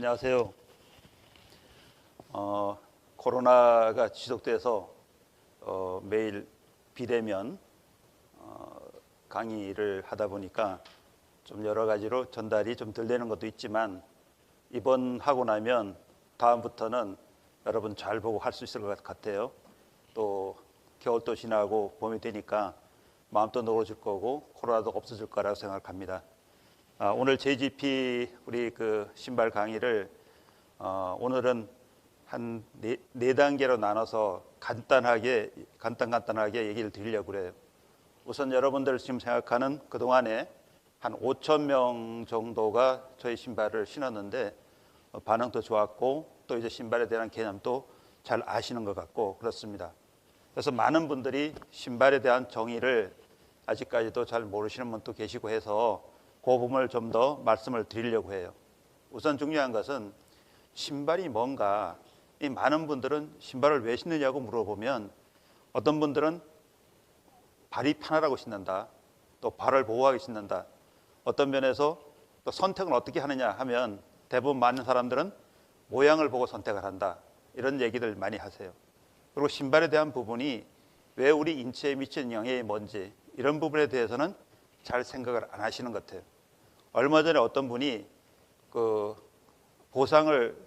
안녕하세요. 코로나가 지속돼서 매일 비대면 강의를 하다 보니까 좀 여러 가지로 전달이 좀 덜 되는 것도 있지만 이번 하고 나면 다음부터는 여러분 잘 보고 할 수 있을 것 같아요. 또 겨울도 지나고 봄이 되니까 마음도 녹아질 거고 코로나도 없어질 거라고 생각합니다. 오늘 JGP 우리 그 신발 강의를 오늘은 한 네 단계로 나눠서 간단하게 얘기를 드리려고 그래요. 우선 여러분들 지금 생각하는 그동안에 한 5천 명 정도가 저희 신발을 신었는데 반응도 좋았고 또 이제 신발에 대한 개념도 잘 아시는 것 같고 그렇습니다. 그래서 많은 분들이 신발에 대한 정의를 아직까지도 잘 모르시는 분도 계시고 해서 그 부분을 좀 더 말씀을 드리려고 해요. 우선 중요한 것은 신발이 뭔가, 이 많은 분들은 신발을 왜 신느냐고 물어보면 어떤 분들은 발이 편하라고 신는다, 또 발을 보호하기 신는다, 어떤 면에서 또 선택을 어떻게 하느냐 하면 대부분 많은 사람들은 모양을 보고 선택을 한다, 이런 얘기들 많이 하세요. 그리고 신발에 대한 부분이 왜 우리 인체에 미치는 영향이 뭔지 이런 부분에 대해서는 잘 생각을 안 하시는 것 같아요. 얼마 전에 어떤 분이 그 보상을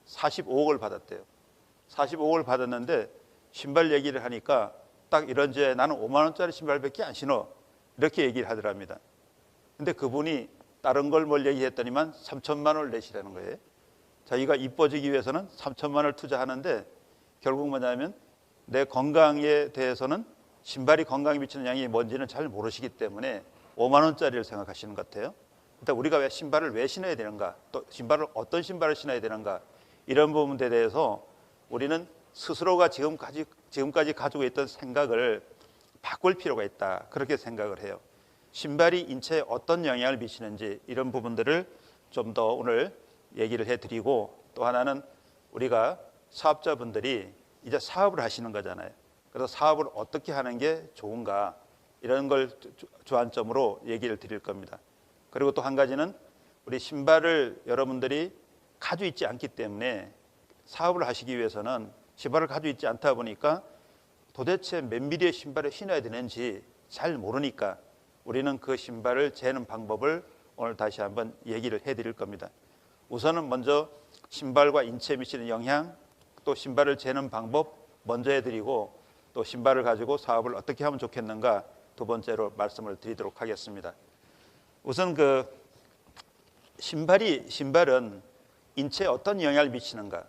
45억을 받았대요. 45억을 받았는데 신발 얘기를 하니까 딱 이런 제 나는 5만 원짜리 신발밖에 안 신어, 이렇게 얘기를 하더랍니다. 근데 그분이 다른 걸 뭘 얘기했더니만 3천만 원을 내시라는 거예요. 자기가 이뻐지기 위해서는 3천만 원을 투자하는데 결국 뭐냐면 내 건강에 대해서는 신발이 건강에 미치는 영향이 뭔지는 잘 모르시기 때문에 5만 원짜리를 생각하시는 것 같아요. 일단 우리가 신발을 왜 신어야 되는가, 또 신발을 어떤 신발을 신어야 되는가, 이런 부분에 대해서 우리는 스스로가 지금까지 가지고 있던 생각을 바꿀 필요가 있다, 그렇게 생각을 해요. 신발이 인체에 어떤 영향을 미치는지 이런 부분들을 좀 더 오늘 얘기를 해드리고, 또 하나는 우리가 사업자분들이 이제 사업을 하시는 거잖아요. 그래서 사업을 어떻게 하는 게 좋은가, 이런 걸 주안점으로 얘기를 드릴 겁니다. 그리고 또 한 가지는 우리 신발을 여러분들이 가지고 있지 않기 때문에 사업을 하시기 위해서는 신발을 가지고 있지 않다 보니까 도대체 몇 미리의 신발을 신어야 되는지 잘 모르니까 우리는 그 신발을 재는 방법을 오늘 다시 한번 얘기를 해드릴 겁니다. 우선은 먼저 신발과 인체에 미치는 영향, 또 신발을 재는 방법 먼저 해드리고, 또 신발을 가지고 사업을 어떻게 하면 좋겠는가 두 번째로 말씀을 드리도록 하겠습니다. 우선 그 신발은 인체에 어떤 영향을 미치는가,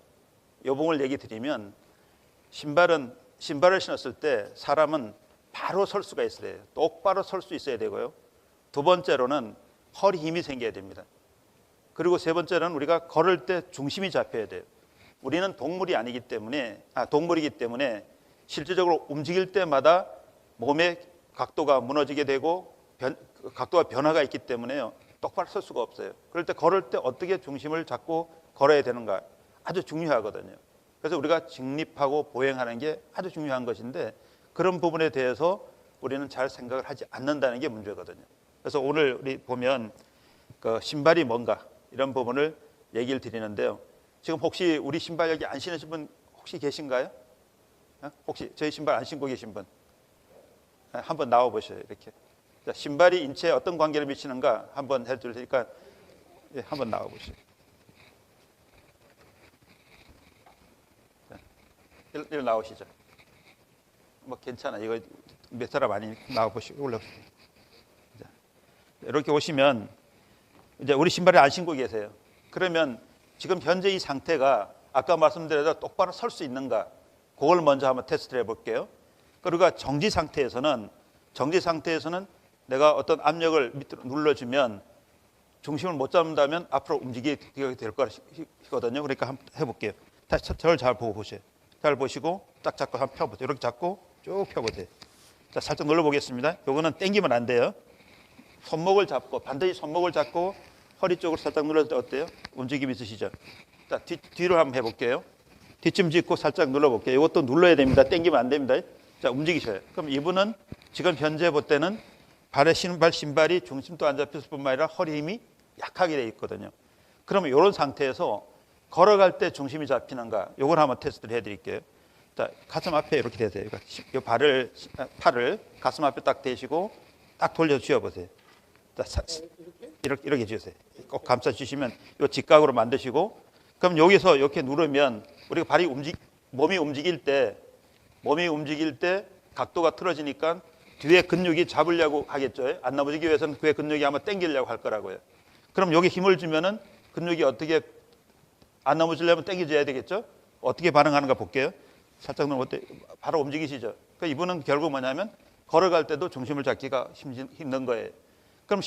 이 부분을 얘기 드리면 신발을 신었을 때 사람은 바로 설 수가 있어야 돼요. 똑바로 설 수 있어야 되고요. 두 번째로는 허리 힘이 생겨야 됩니다. 그리고 세 번째로는 우리가 걸을 때 중심이 잡혀야 돼요. 우리는 동물이기 때문에 실질적으로 움직일 때마다 몸의 각도가 무너지게 되고 각도가 변화가 있기 때문에요, 똑바로 설 수가 없어요. 그럴 때 걸을 때 어떻게 중심을 잡고 걸어야 되는가 아주 중요하거든요. 그래서 우리가 직립하고 보행하는 게 아주 중요한 것인데 그런 부분에 대해서 우리는 잘 생각을 하지 않는다는 게 문제거든요. 그래서 오늘 우리 보면 그 신발이 뭔가 이런 부분을 얘기를 드리는데요. 지금 혹시 우리 신발 여기 안 신으신 분 혹시 계신가요? 혹시 저희 신발 안 신고 계신 분? 한번 나와 보셔요. 이렇게. 자, 신발이 인체에 어떤 관계를 미치는가 한번 해줄 테니까 한번 나와 보시죠. 이리 나오시죠. 뭐 괜찮아. 이거 몇 사람 많이 나와 보시고 올라오세요. 이렇게 오시면 이제 우리 신발을 안 신고 계세요. 그러면 지금 현재 이 상태가 아까 말씀드린 똑바로 설 수 있는가, 그걸 먼저 한번 테스트를 해볼게요. 그리고 정지 상태에서는 내가 어떤 압력을 밑으로 눌러주면 중심을 못 잡는다면 앞으로 움직이게 될 거거든요. 그러니까 한번 해볼게요. 다시 저를 잘 보고 보세요. 잘 보시고 딱 잡고 한번 펴보세요. 이렇게 잡고 쭉 펴보세요. 자, 살짝 눌러보겠습니다. 요거는 당기면 안 돼요. 반드시 손목을 잡고 허리 쪽으로 살짝 눌렀을 때 어때요? 움직임 있으시죠? 자, 뒤로 한번 해볼게요. 뒷짐 짚고 살짝 눌러볼게요. 이것도 눌러야 됩니다. 당기면 안 됩니다. 자, 움직이셔요. 그럼 이분은 지금 현재 볼 때는 신발이 중심도 안 잡혔을 뿐만 아니라 허리 힘이 약하게 돼 있거든요. 그러면 이런 상태에서 걸어갈 때 중심이 잡히는가? 요걸 한번 테스트를 해드릴게요. 자, 가슴 앞에 이렇게 대세요. 이 팔을 가슴 앞에 딱 대시고 딱 돌려 쥐어보세요. 자, 이렇게 쥐으세요. 꼭 감싸 주시면 요 직각으로 만드시고, 그럼 여기서 이렇게 누르면 우리가 몸이 움직일 때 각도가 틀어지니까 뒤에 근육이 잡으려고 하겠죠. 안 넘어지기 위해서는 뒤에 근육이 아마 당기려고 할 거라고요. 그럼 여기 힘을 주면은 근육이 어떻게 안 넘어지려면 당겨줘야 되겠죠. 어떻게 반응하는가 볼게요. 살짝 넘어 바로 움직이시죠. 그러니까 이분은 결국 뭐냐면 걸어갈 때도 중심을 잡기가 힘든 거예요. 그럼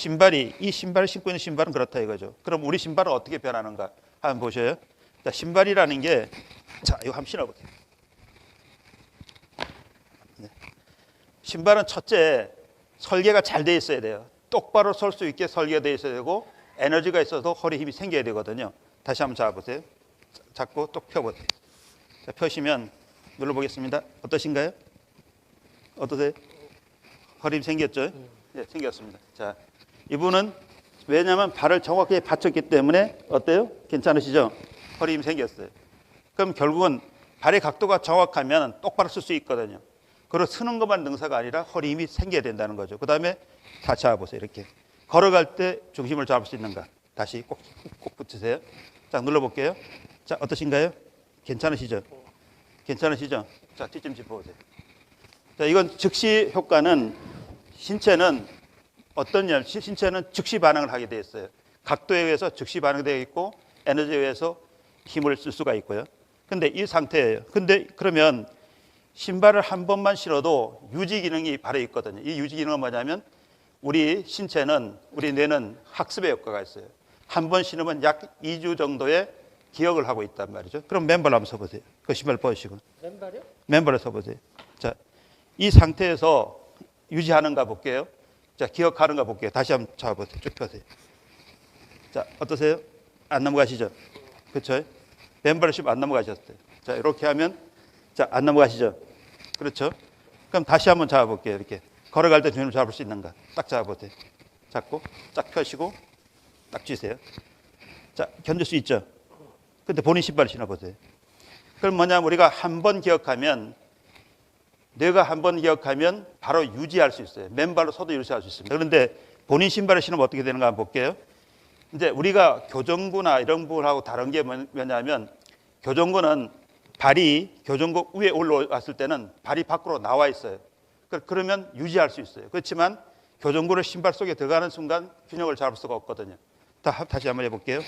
이 신발을 신고 있는 신발은 그렇다 이거죠. 그럼 우리 신발은 어떻게 변하는가 한번 보셔요. 자, 신발이라는 게, 자, 이거 한번 신어보세요. 네. 신발은 첫째, 설계가 잘 돼 있어야 돼요. 똑바로 설 수 있게 설계되어 있어야 되고, 에너지가 있어도 허리 힘이 생겨야 되거든요. 다시 한번 잡아보세요. 잡고 또 펴보세요. 자, 펴시면 눌러보겠습니다. 어떠신가요? 어떠세요? 허리 힘 생겼죠? 네, 생겼습니다. 자, 이분은 왜냐하면 발을 정확하게 받쳤기 때문에 어때요? 괜찮으시죠? 허리 힘 생겼어요. 그럼 결국은 발의 각도가 정확하면 똑바로 쓸 수 있거든요. 그리고 쓰는 것만 능사가 아니라 허리 힘이 생겨야 된다는 거죠. 그 다음에 다 잡아보세요. 이렇게 걸어갈 때 중심을 잡을 수 있는가? 다시 꼭 붙이세요. 자, 눌러볼게요. 자, 어떠신가요? 괜찮으시죠? 괜찮으시죠? 자, 뒤좀 짚어보세요. 자, 이건 즉시 효과는 신체는 신체는 즉시 반응을 하게 되어 있어요. 각도에 의해서 즉시 반응되어 있고 에너지에 의해서 힘을 쓸 수가 있고요. 근데 이 상태예요. 근데 그러면 신발을 한 번만 신어도 유지 기능이 발에 있거든요. 이 유지 기능은 뭐냐면 우리 뇌는 학습의 효과가 있어요. 한 번 신으면 약 2주 정도의 기억을 하고 있단 말이죠. 그럼 맨발 한번 서보세요. 그 신발 벗으시고. 맨발이요? 맨발을 서보세요. 자, 이 상태에서 유지하는가 볼게요. 자, 기억하는가 볼게요. 다시 한번 잡아보세요. 쭉 펴세요. 자, 어떠세요? 안 넘어가시죠? 그렇죠? 맨발을 신으면 안 넘어가셨어요. 자, 이렇게 하면, 자, 안 넘어가시죠? 그렇죠? 그럼 다시 한번 잡아볼게요. 이렇게. 걸어갈 때 중심을 잡을 수 있는가? 딱 잡아보세요. 잡고, 딱 펴시고, 딱 쥐세요. 자, 견딜 수 있죠? 근데 본인 신발을 신어보세요. 그럼 뭐냐면 우리가 한 번 기억하면, 뇌가 한 번 기억하면 바로 유지할 수 있어요. 맨발로 서도 유지할 수 있습니다. 그런데 본인 신발을 신으면 어떻게 되는가 한번 볼게요. 이제 우리가 교정구나 이런 부분하고 다른 게 뭐냐면, 교정구는 발이 교정구 위에 올라왔을 때는 발이 밖으로 나와 있어요. 그러면 유지할 수 있어요. 그렇지만 교정구를 신발 속에 들어가는 순간 균형을 잡을 수가 없거든요. 다시 한번 해볼게요.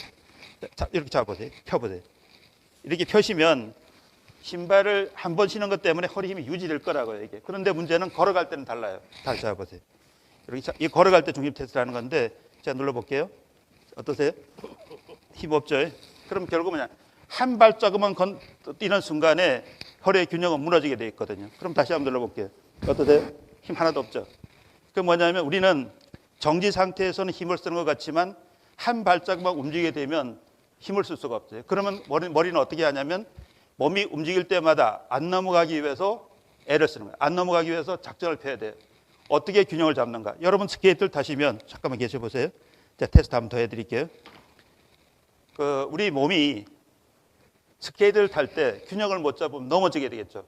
자, 이렇게 잡아보세요. 펴보세요. 이렇게 펴시면 신발을 한 번 신은 것 때문에 허리 힘이 유지될 거라고요, 이게. 그런데 문제는 걸어갈 때는 달라요. 다시 잡아보세요. 이렇게 이 걸어갈 때 중심 테스트를 하는 건데, 제가 눌러볼게요. 어떠세요? 힘 없죠? 그럼 결국 뭐냐? 한 발자국만 뛰는 순간에 허리의 균형은 무너지게 되어 있거든요. 그럼 다시 한번 눌러볼게요. 어떠세요? 힘 하나도 없죠? 그 뭐냐면 우리는 정지 상태에서는 힘을 쓰는 것 같지만 한 발자국만 움직이게 되면 힘을 쓸 수가 없어요. 그러면 머리는 어떻게 하냐면 몸이 움직일 때마다 안 넘어가기 위해서 애를 쓰는 거예요. 안 넘어가기 위해서 작전을 펴야 돼요. 어떻게 균형을 잡는가? 여러분 스케이트를 타시면 잠깐만 계셔보세요. 자, 테스트 한번 더 해드릴게요. 우리 몸이 스케이트를 탈 때 균형을 못 잡으면 넘어지게 되겠죠.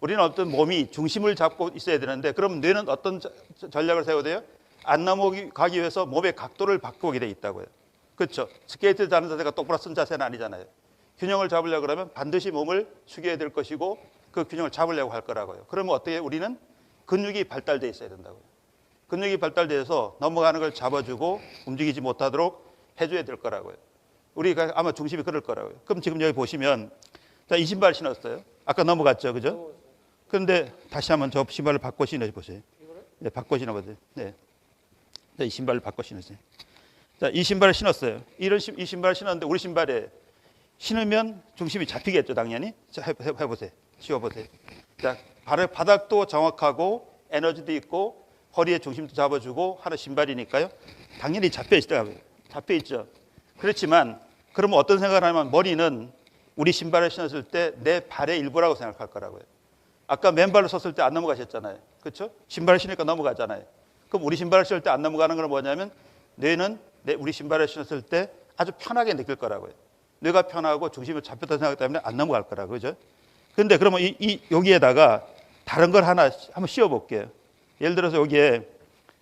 우리는 어떤 몸이 중심을 잡고 있어야 되는데, 그럼 뇌는 어떤 전략을 세워야 돼요? 안 넘어가기 위해서 몸의 각도를 바꾸게 돼 있다고요. 그렇죠? 스케이트 타는 자세가 똑바로 쓴 자세는 아니잖아요. 균형을 잡으려고 그러면 반드시 몸을 숙여야 될 것이고 그 균형을 잡으려고 할 거라고요. 그러면 어떻게 우리는 근육이 발달되어 있어야 된다고요. 근육이 발달돼서 넘어가는 걸 잡아주고 움직이지 못하도록 해줘야 될 거라고요. 우리가 아마 중심이 그럴 거라고요. 그럼 지금 여기 보시면, 자, 이 신발 신었어요. 아까 넘어갔죠, 그죠? 그런데 다시 한번 저 신발을 바꿔 신어보세요. 네, 바꿔 신어보세요. 네. 자, 이 신발을 바꿔 신으세요. 자, 이 신발을 신었어요. 이 신발을 신었는데 우리 신발에 신으면 중심이 잡히겠죠, 당연히. 자, 해보세요. 씌워보세요. 자, 발의 바닥도 정확하고 에너지도 있고 허리에 중심도 잡아주고 하는 신발이니까요. 당연히 잡혀있더라고요. 잡혀있죠. 그렇지만 그러면 어떤 생각을 하냐면 머리는 우리 신발을 신었을 때 내 발의 일부라고 생각할 거라고요. 아까 맨발로 섰을 때 안 넘어가셨잖아요. 그렇죠? 신발을 신으니까 넘어가잖아요. 그럼 우리 신발을 신을 때 안 넘어가는 건 뭐냐면 뇌는 우리 신발을 신었을 때 아주 편하게 느낄 거라고요. 뇌가 편하고 중심이 잡혔다는 생각 때문에 안 넘어갈 거라 그죠? 근데 그러면 여기에다가 다른 걸 하나 한번 씌워 볼게요. 예를 들어서 여기에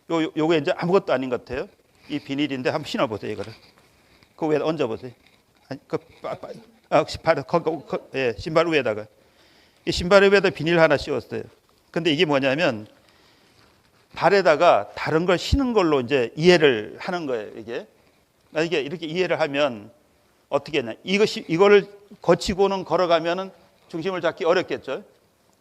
요게 이제 아무것도 아닌 것 같아요. 이 비닐인데 한번 신어 보세요, 이거를. 그 위에 얹어 보세요. 아니, 신발 위에다가. 이 신발 위에다 비닐 하나 씌웠어요. 근데 이게 뭐냐면 발에다가 다른 걸 신은 걸로 이제 이해를 하는 거예요, 이게. 이게 이렇게 이해를 하면 어떻게 했냐? 이거를 거치고는 걸어가면은 중심을 잡기 어렵겠죠.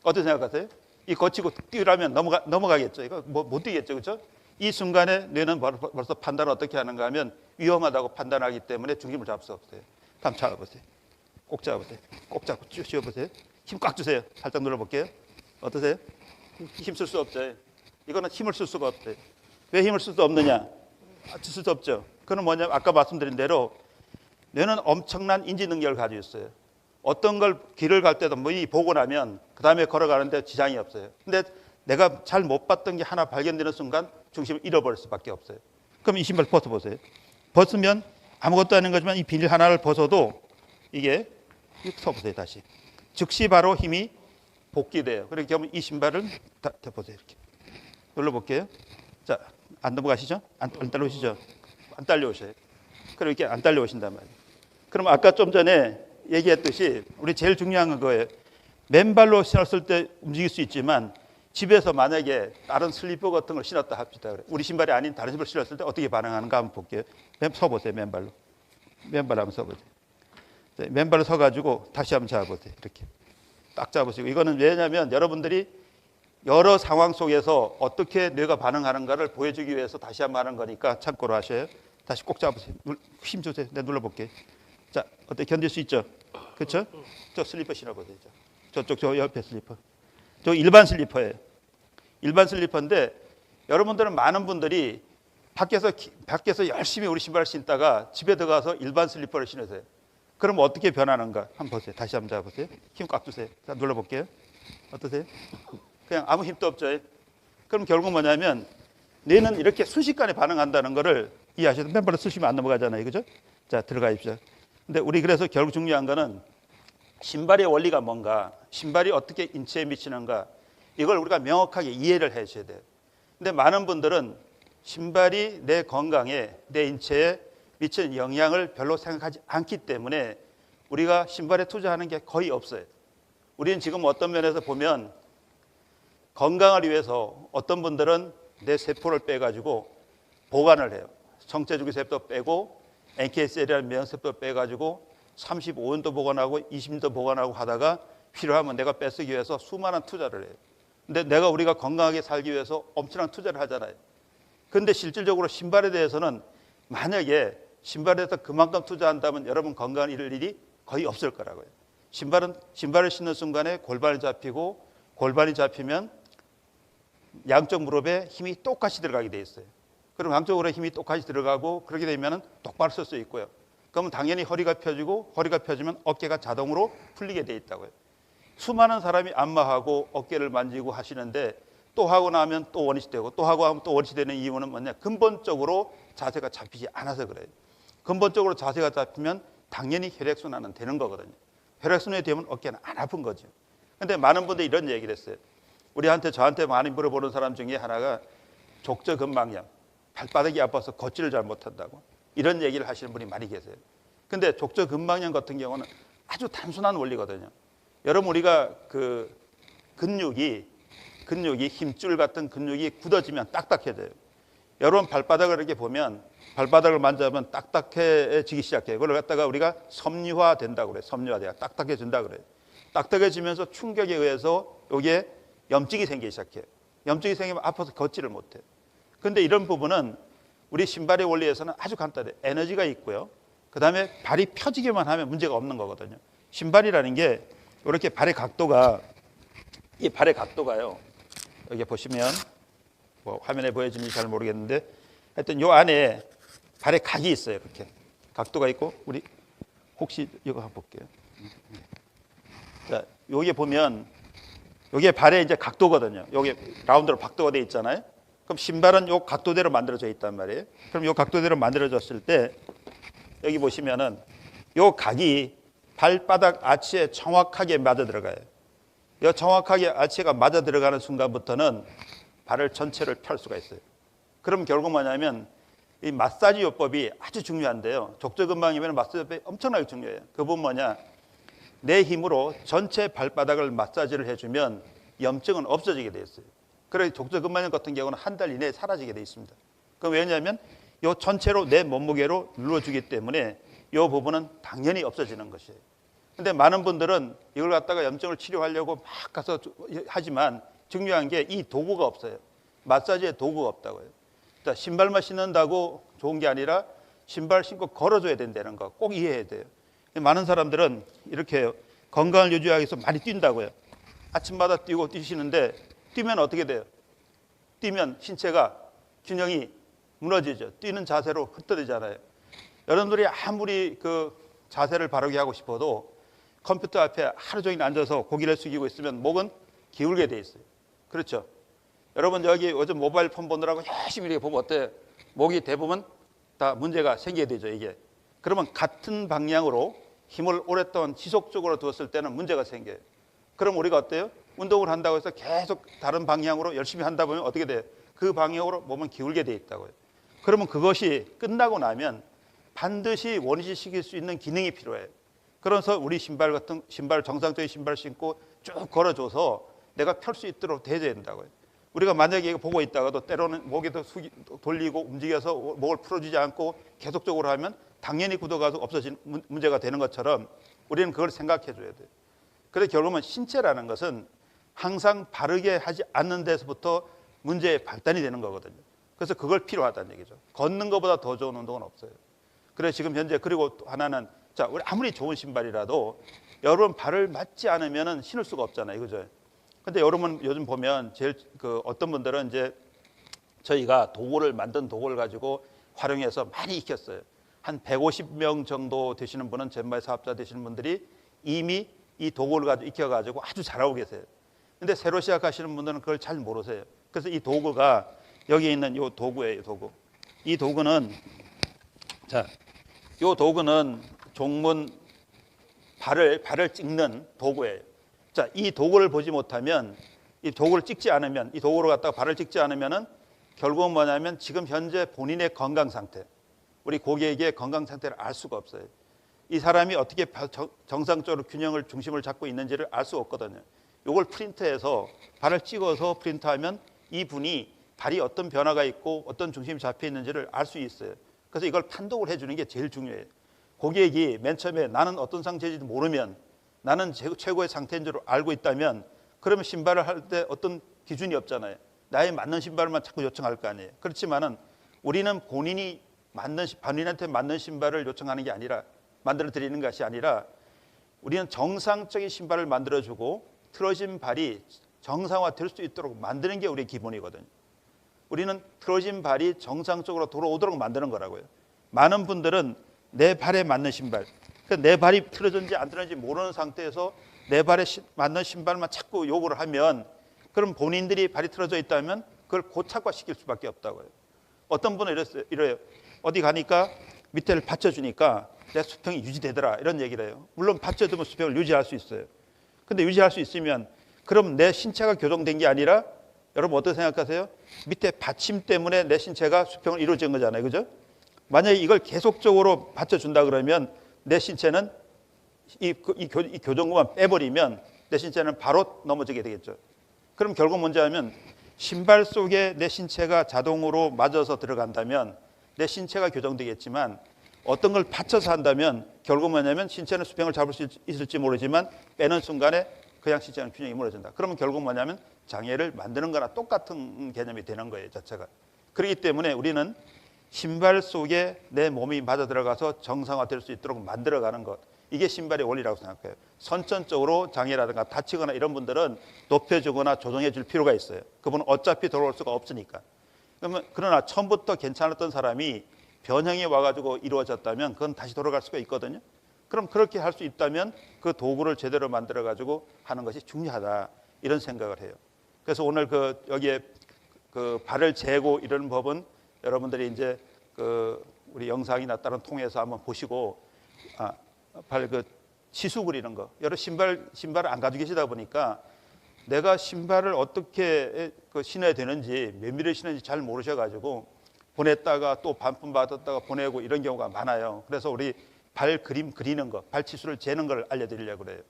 어떻게 생각하세요? 이 거치고 뛰라면 넘어가겠죠. 이거 못 뛰겠죠, 그렇죠? 이 순간에 뇌는 벌써 판단을 어떻게 하는가 하면 위험하다고 판단하기 때문에 중심을 잡을 수 없어요. 한번 잡아보세요. 꼭 잡아보세요. 꼭 잡고 쭉 쥐어보세요. 힘 꽉 주세요. 살짝 눌러볼게요. 어떠세요? 힘 쓸 수 없죠. 이거는 힘을 쓸 수가 없어요. 왜 힘을 쓸 수 없느냐? 쓸 수 없죠. 그건 뭐냐면 아까 말씀드린 대로 뇌는 엄청난 인지 능력을 가지고 있어요. 어떤 걸 길을 갈 때도 이 보고 나면 그 다음에 걸어가는데 지장이 없어요. 근데 내가 잘 못 봤던 게 하나 발견되는 순간 중심을 잃어버릴 수밖에 없어요. 그럼 이 신발 벗어보세요. 벗으면 아무것도 아닌 거지만 이 비닐 하나를 벗어도 이게 서보세요. 다시 즉시 바로 힘이 복귀돼요. 그렇게 하면 이 신발을 보세요. 이렇게 눌러볼게요. 자, 안 넘어가시죠? 안 딸려오시죠? 안 딸려오셔요. 그럼 이렇게 안 딸려오신단 말이에요. 그럼 아까 좀 전에 얘기했듯이 우리 제일 중요한 건 그거예요. 맨발로 신었을 때 움직일 수 있지만 집에서 만약에 다른 슬리퍼 같은 걸 신었다 합시다. 우리 신발이 아닌 다른 신발을 신었을 때 어떻게 반응하는가 한번 볼게요. 서보세요. 맨발로. 맨발로 한번 서보세요. 맨발로 서가지고 다시 한번 잡아보세요. 이렇게 딱 잡으시고. 이거는 왜냐하면 여러분들이 여러 상황 속에서 어떻게 뇌가 반응하는가를 보여주기 위해서 다시 한번 하는 거니까 참고로 하셔요. 다시 꼭 잡으세요. 힘 주세요. 내가 눌러볼게요. 자, 어떻게 견딜 수 있죠? 그렇죠? 저 슬리퍼 신어보세요. 저쪽 저 옆에 슬리퍼. 저 일반 슬리퍼예요. 일반 슬리퍼인데 여러분들은 많은 분들이 밖에서 열심히 우리 신발을 신다가 집에 들어가서 일반 슬리퍼를 신으세요. 그럼 어떻게 변하는가? 한번 보세요. 다시 한번 잡아보세요. 힘 꽉 주세요. 자, 눌러볼게요. 어떠세요? 그냥 아무 힘도 없죠. 그럼 결국 뭐냐면 뇌는 이렇게 순식간에 반응한다는 거를 이해하셔야 돼요. 맨발로 쓰시면 안 넘어가잖아요. 그죠? 자, 들어가십시오. 근데 우리 그래서 결국 중요한 거는 신발의 원리가 뭔가, 신발이 어떻게 인체에 미치는가, 이걸 우리가 명확하게 이해를 해줘야 돼요. 근데 많은 분들은 신발이 내 건강에, 내 인체에 미치는 영향을 별로 생각하지 않기 때문에 우리가 신발에 투자하는 게 거의 없어요. 우리는 지금 어떤 면에서 보면 건강을 위해서 어떤 분들은 내 세포를 빼가지고 보관을 해요. 정체주기 세포도 빼고 NK 셀이라는 면세포도 빼가지고 35년도 보관하고 20년도 보관하고 하다가 필요하면 내가 뺏기 위해서 수많은 투자를 해요. 근데 우리가 건강하게 살기 위해서 엄청난 투자를 하잖아요. 근데 실질적으로 신발에 대해서는 만약에 신발에 대해서 그만큼 투자한다면 여러분 건강을 잃을 일이 거의 없을 거라고요. 신발을 신는 순간에 골반이 잡히고 골반이 잡히면 양쪽 무릎에 힘이 똑같이 들어가게 돼 있어요. 그럼 양쪽으로 힘이 똑같이 들어가고 그렇게 되면 똑바로 설 수 있고요. 그러면 당연히 허리가 펴지고 허리가 펴지면 어깨가 자동으로 풀리게 돼 있다고요. 수많은 사람이 안마하고 어깨를 만지고 하시는데 또 하고 나면 또 원위치 되고 또 하고 하면 또 원위치 되는 이유는 뭐냐? 근본적으로 자세가 잡히지 않아서 그래요. 근본적으로 자세가 잡히면 당연히 혈액순환은 되는 거거든요. 혈액순환이 되면 어깨는 안 아픈 거죠. 근데 많은 분들이 이런 얘기를 했어요. 저한테 많이 물어보는 사람 중에 하나가 족저근막염, 발바닥이 아파서 걷지를 잘 못한다고 이런 얘기를 하시는 분이 많이 계세요. 근데 족저근막염 같은 경우는 아주 단순한 원리거든요. 여러분 우리가 그 근육이 힘줄 같은 근육이 굳어지면 딱딱해져요. 여러분 발바닥을 이렇게 보면 발바닥을 만져보면 딱딱해지기 시작해요. 그걸 갖다가 우리가 섬유화 된다고 그래요. 섬유화돼요. 딱딱해진다 그래요. 딱딱해지면서 충격에 의해서 여기에 염증이 생기기 시작해요. 염증이 생기면 아파서 걷지를 못해요. 근데 이런 부분은 우리 신발의 원리에서는 아주 간단해요. 에너지가 있고요. 그 다음에 발이 펴지기만 하면 문제가 없는 거거든요. 신발이라는 게 이렇게 이 발의 각도가요. 여기 보시면 뭐 화면에 보여지는지 잘 모르겠는데 하여튼 요 안에 발의 각이 있어요. 이렇게 각도가 있고 우리 혹시 이거 한번 볼게요. 자, 여기 보면 여기에 발의 이제 각도거든요. 여기 라운드로 각도가 돼 있잖아요. 그럼 신발은 요 각도대로 만들어져 있단 말이에요. 그럼 요 각도대로 만들어졌을 때 여기 보시면은 요 각이 발바닥 아치에 정확하게 맞아 들어가요. 요 정확하게 아치가 맞아 들어가는 순간부터는 발을 전체를 펼 수가 있어요. 그럼 결국 뭐냐면 이 마사지 요법이 아주 중요한데요. 족저근방이면 마사지 요법이 엄청나게 중요해요. 그건 뭐냐? 내 힘으로 전체 발바닥을 마사지를 해주면 염증은 없어지게 돼 있어요. 그래서 족저근막염 같은 경우는 한 달 이내에 사라지게 돼 있습니다. 그럼 왜냐하면 이 전체로 내 몸무게로 눌러주기 때문에 이 부분은 당연히 없어지는 것이에요. 근데 많은 분들은 이걸 갖다가 염증을 치료하려고 막 가서 하지만 중요한 게 이 도구가 없어요. 마사지에 도구가 없다고요. 자, 신발만 신는다고 좋은 게 아니라 신발 신고 걸어줘야 된다는 거 꼭 이해해야 돼요. 많은 사람들은 이렇게 건강을 유지하기 위해서 많이 뛴다고요. 아침마다 뛰고 뛰시는데 뛰면 어떻게 돼요? 뛰면 신체가 균형이 무너지죠. 뛰는 자세로 흩어지잖아요. 여러분들이 아무리 그 자세를 바르게 하고 싶어도 컴퓨터 앞에 하루 종일 앉아서 고개를 숙이고 있으면 목은 기울게 돼 있어요. 그렇죠? 여러분 여기 요즘 모바일 폰 보느라고 열심히 이렇게 보면 어때요? 목이 대부분 다 문제가 생기게 되죠, 이게. 그러면 같은 방향으로 힘을 오랫동안 지속적으로 두었을 때는 문제가 생겨요. 그럼 우리가 어때요? 운동을 한다고 해서 계속 다른 방향으로 열심히 한다 보면 어떻게 돼요? 그 방향으로 몸은 기울게 돼 있다고요. 그러면 그것이 끝나고 나면 반드시 원위시킬 수 있는 기능이 필요해요. 그래서 우리 신발 같은 신발, 정상적인 신발 신고 쭉 걸어줘서 내가 펼 수 있도록 대줘야 된다고요. 우리가 만약에 이거 보고 있다가도 때로는 목에도 돌리고 움직여서 목을 풀어주지 않고 계속적으로 하면 당연히 굳어가서 없어지는 문제가 되는 것처럼 우리는 그걸 생각해 줘야 돼요. 그래서 결국은 신체라는 것은 항상 바르게 하지 않는 데서부터 문제의 발단이 되는 거거든요. 그래서 그걸 필요하다는 얘기죠. 걷는 것보다 더 좋은 운동은 없어요. 그래서 지금 현재 그리고 또 하나는 자, 우리 아무리 좋은 신발이라도 여러분 발을 맞지 않으면 신을 수가 없잖아요. 그죠? 근데 여러분 요즘 보면 제일 어떤 분들은 이제 저희가 도구를 만든 도구를 가지고 활용해서 많이 익혔어요. 한 150명 정도 되시는 분은 젠마이 사업자 되시는 분들이 이미 이 도구를 가지고 익혀가지고 아주 잘하고 계세요. 근데 새로 시작하시는 분들은 그걸 잘 모르세요. 그래서 이 도구가 여기 있는 이 도구예요, 도구. 이 도구는 자, 이 도구는 종문 발을 찍는 도구예요. 자, 이 도구를 보지 못하면 이 도구를 찍지 않으면 이 도구로 갖다가 발을 찍지 않으면은 결국은 뭐냐면 지금 현재 본인의 건강 상태, 우리 고객의 건강 상태를 알 수가 없어요. 이 사람이 어떻게 정상적으로 균형을 중심을 잡고 있는지를 알 수 없거든요. 이걸 프린트해서 발을 찍어서 프린트하면 이 분이 발이 어떤 변화가 있고 어떤 중심이 잡혀 있는지를 알 수 있어요. 그래서 이걸 판독을 해주는 게 제일 중요해요. 고객이 맨 처음에 나는 어떤 상태인지 모르면 나는 최고의 상태인 줄 알고 있다면 그러면 신발을 할 때 어떤 기준이 없잖아요. 나에 맞는 신발만 자꾸 요청할 거 아니에요. 그렇지만은 우리는 본인한테 맞는 신발을 요청하는 게 아니라 만들어 드리는 것이 아니라 우리는 정상적인 신발을 만들어주고 틀어진 발이 정상화될 수 있도록 만드는 게 우리의 기본이거든요. 우리는 틀어진 발이 정상적으로 돌아오도록 만드는 거라고요. 많은 분들은 내 발에 맞는 신발, 그러니까 내 발이 틀어졌는지 안 틀어졌는지 모르는 상태에서 내 발에 맞는 신발만 자꾸 요구를 하면 그럼 본인들이 발이 틀어져 있다면 그걸 고착화시킬 수밖에 없다고요. 어떤 분은 이래요. 어디 가니까 밑에를 받쳐주니까 내 수평이 유지되더라 이런 얘기를 해요. 물론 받쳐두면 수평을 유지할 수 있어요. 근데 유지할 수 있으면 그럼 내 신체가 교정된 게 아니라 여러분 어떻게 생각하세요? 밑에 받침 때문에 내 신체가 수평을 이루어진 거잖아요. 그죠? 만약에 이걸 계속적으로 받쳐준다 그러면 내 신체는 이 교정구만 빼버리면 내 신체는 바로 넘어지게 되겠죠. 그럼 결국 문제냐면 신발 속에 내 신체가 자동으로 맞아서 들어간다면 내 신체가 교정되겠지만 어떤 걸 받쳐서 한다면 결국 뭐냐면 신체는 수평을 잡을 수 있을지 모르지만 빼는 순간에 그냥 신체는 균형이 무너진다. 그러면 결국 뭐냐면 장애를 만드는 거나 똑같은 개념이 되는 거예요, 자체가. 그렇기 때문에 우리는 신발 속에 내 몸이 맞아 들어가서 정상화될 수 있도록 만들어가는 것. 이게 신발의 원리라고 생각해요. 선천적으로 장애라든가 다치거나 이런 분들은 높여주거나 조정해 줄 필요가 있어요. 그분은 어차피 돌아올 수가 없으니까. 그러나 처음부터 괜찮았던 사람이 변형이 와가지고 이루어졌다면 그건 다시 돌아갈 수가 있거든요. 그럼 그렇게 할 수 있다면 그 도구를 제대로 만들어가지고 하는 것이 중요하다. 이런 생각을 해요. 그래서 오늘 여기에 발을 재고 이런 법은 여러분들이 이제 우리 영상이나 다른 통해서 한번 보시고 발 그 치수 그리는 거. 여러 신발을 안 가지고 계시다 보니까 내가 신발을 어떻게 신어야 되는지, 몇 미를 신는지 잘 모르셔가지고 보냈다가 또 반품 받았다가 보내고 이런 경우가 많아요. 그래서 우리 발 그림 그리는 거, 발 치수를 재는 걸 알려드리려고 그래요.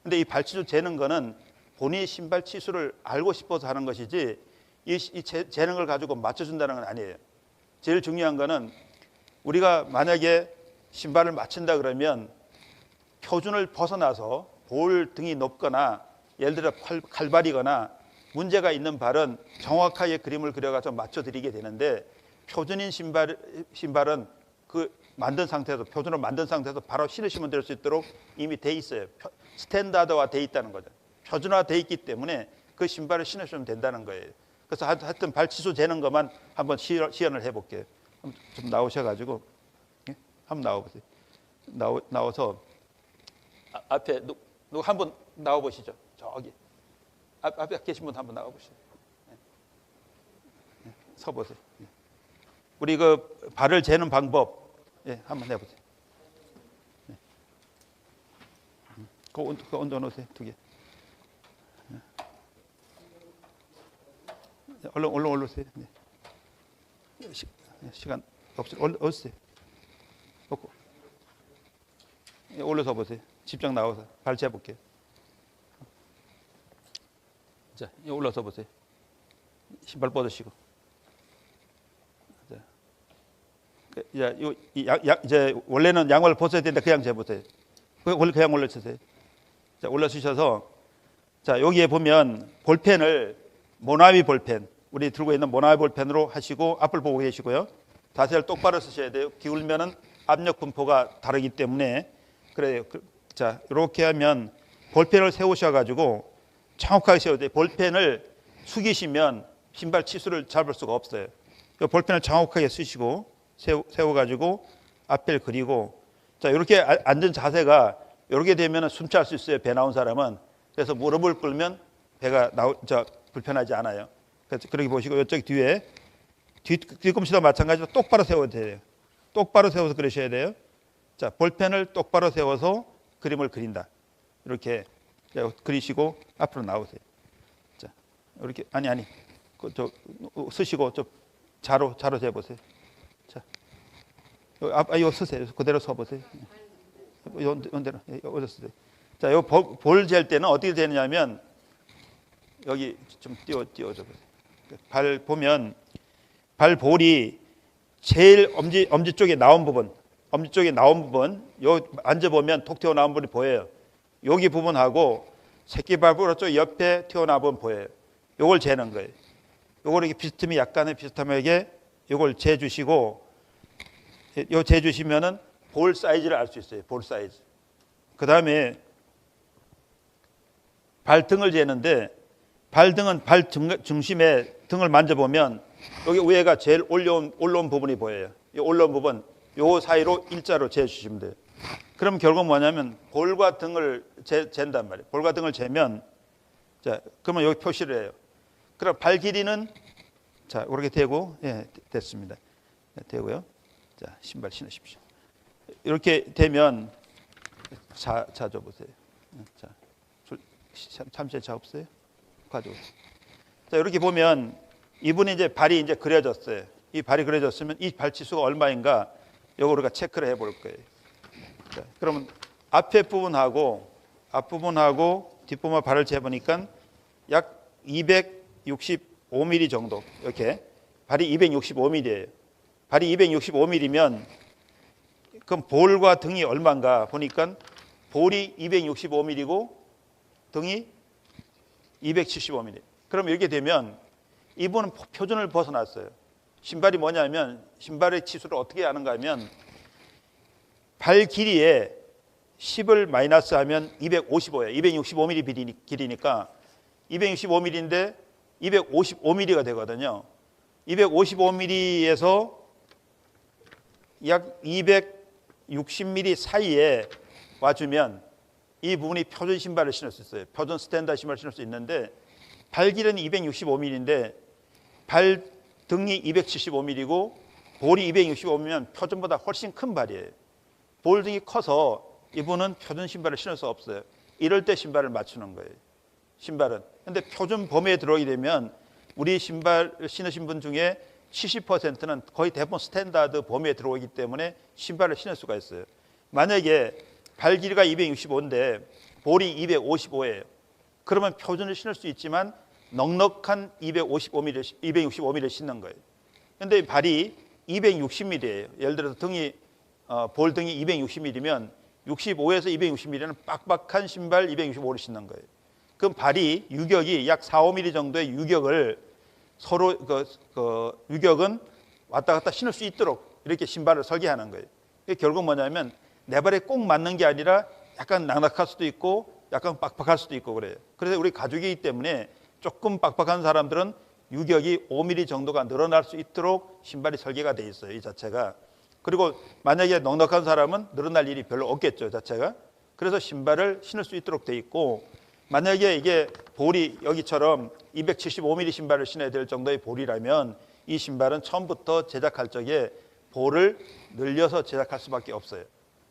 근데 이 발 치수 재는 거는 본인이 신발 치수를 알고 싶어서 하는 것이지 이 재는 걸 가지고 맞춰준다는 건 아니에요. 제일 중요한 거는 우리가 만약에 신발을 맞춘다 그러면 표준을 벗어나서 볼 등이 높거나 예를 들어 칼발이거나 문제가 있는 발은 정확하게 그림을 그려가지고 맞춰드리게 되는데 표준인 신발은 그 만든 상태에서 표준을 만든 상태에서 바로 신으시면 될 수 있도록 이미 돼 있어요. 스탠다드화 돼 있다는 거죠. 표준화 돼 있기 때문에 그 신발을 신으시면 된다는 거예요. 그래서 하여튼 발 치수 재는 것만 한번 시연을 해볼게요. 좀 나오셔가지고 한번 나와보세요. 나와서 앞에 누구 한번 나와보시죠. 저기 앞에 계신 분 한번 나와보시죠. 서보세요. 우리 그 발을 재는 방법 한번 해보세요. 그 온도 놓으세요. 2개. 얼른 올라오세요. 시간 없어요. 올라오세요. 올라서 보세요. 집중 나와서 발 재볼게요. 자, 올라서 보세요. 신발 벗으시고. 자, 이제 원래는 양말 벗어야 되는데 그냥 재보세요. 그냥 올려주세요. 자, 올려주셔서 자, 여기에 보면 볼펜을 모나미 볼펜, 우리 들고 있는 모나미 볼펜으로 하시고 앞을 보고 계시고요. 자세를 똑바로 쓰셔야 돼요. 기울면은 압력 분포가 다르기 때문에 그래요. 자, 이렇게 하면 볼펜을 세우셔가지고 정확하게 세워야 돼요. 볼펜을 숙이시면 신발 치수를 잡을 수가 없어요. 볼펜을 정확하게 쓰시고 세워가지고 앞을 그리고 자, 이렇게 앉은 자세가 이렇게 되면 숨찰 수 있어요. 배 나온 사람은. 그래서 무릎을 꿇으면 배가 불편하지 않아요. 그래서 그렇게 보시고 이쪽 뒤에 뒤꿈치도 마찬가지로 똑바로 세워야 돼요. 똑바로 세워서 그러셔야 돼요. 자, 볼펜을 똑바로 세워서 그림을 그린다. 이렇게 그리시고 앞으로 나오세요. 자, 이렇게 아니 쓰시고 좀 자로 재보세요. 자, 이거 쓰세요. 그대로 서보세요. 이대로 어디 쓰세요. 자, 요 볼 잴 때는 어떻게 되느냐면 여기 좀 띄워줘 보세요. 발 보면 발 볼이 제일 엄지 쪽에 나온 부분, 요 앉아보면 톡 튀어나온 부분이 보여요. 여기 부분하고 새끼발부로 쪽 옆에 튀어나온 부분 보여요. 요걸 재는 거예요. 요걸 이렇게 비스듬히 약간의 비슷하게 요걸 재주시고 요 재주시면은 볼 사이즈를 알 수 있어요. 볼 사이즈. 그 다음에 발등을 재는데 발등은 발 중심에 등을 만져보면 여기 위에가 제일 올라온 부분이 보여요. 이 올라온 부분 요 사이로 일자로 재주시면 돼요. 그럼 결국 뭐냐면 볼과 등을 잰단 말이에요. 볼과 등을 재면 자, 그러면 여기 표시를 해요. 그럼 발 길이는 자, 이렇게 되고 됐습니다. 되고요. 자, 신발 신으십시오. 이렇게 되면 자 줘보세요. 자, 참새 자 없어요? 가져오세요. 자, 이렇게 보면 이분이 이제 발이 이제 그려졌어요. 이 발이 그려졌으면 이 발 치수가 얼마인가 요거 우리가 체크를 해볼 거예요. 자, 그러면 앞에 부분하고 앞부분하고 뒷부분 발을 재보니까 약 265mm 정도. 이렇게 발이 265mm예요. 발이 265mm면 그럼 볼과 등이 얼마인가 보니까 볼이 265mm고 등이 275mm. 그럼 이렇게 되면 이분은 표준을 벗어났어요. 신발이 뭐냐면 신발의 치수를 어떻게 하는가 하면 발 길이에 10을 마이너스 하면 255예요. 265mm 길이니까 265mm인데 255mm가 되거든요. 255mm에서 약 260mm 사이에 와주면 이 부분이 표준 신발을 신을 수 있어요. 표준 스탠다드 신발을 신을 수 있는데 발 길이는 265mm인데 발 등이 275mm고 볼이 265mm면 표준보다 훨씬 큰 발이에요. 볼 등이 커서 이분은 표준 신발을 신을 수 없어요. 이럴 때 신발을 맞추는 거예요. 신발은. 근데 표준 범위에 들어오게 되면 우리 신발 신으신 분 중에 70%는 거의 대부분 스탠다드 범위에 들어오기 때문에 신발을 신을 수가 있어요. 만약에 발 길이가 265인데 볼이 255예요. 그러면 표준을 신을 수 있지만 넉넉한 265mm 신는 거예요. 근데 발이 260mm예요. 예를 들어서 볼 등이 260mm면 65에서 260mm는 빡빡한 신발 265를 신는 거예요. 그럼 발이 유격이 약 4, 5mm 정도의 유격을 서로 유격은 왔다 갔다 신을 수 있도록 이렇게 신발을 설계하는 거예요. 이게 결국 뭐냐면 내 발에 꼭 맞는 게 아니라 약간 낙낙할 수도 있고 약간 빡빡할 수도 있고 그래요. 그래서 우리 가죽이기 때문에 조금 빡빡한 사람들은 유격이 5mm 정도가 늘어날 수 있도록 신발이 설계가 돼 있어요. 이 자체가. 그리고 만약에 넉넉한 사람은 늘어날 일이 별로 없겠죠. 자체가. 그래서 신발을 신을 수 있도록 돼 있고 만약에 이게 볼이 여기처럼 275mm 신발을 신어야 될 정도의 볼이라면 이 신발은 처음부터 제작할 적에 볼을 늘려서 제작할 수밖에 없어요.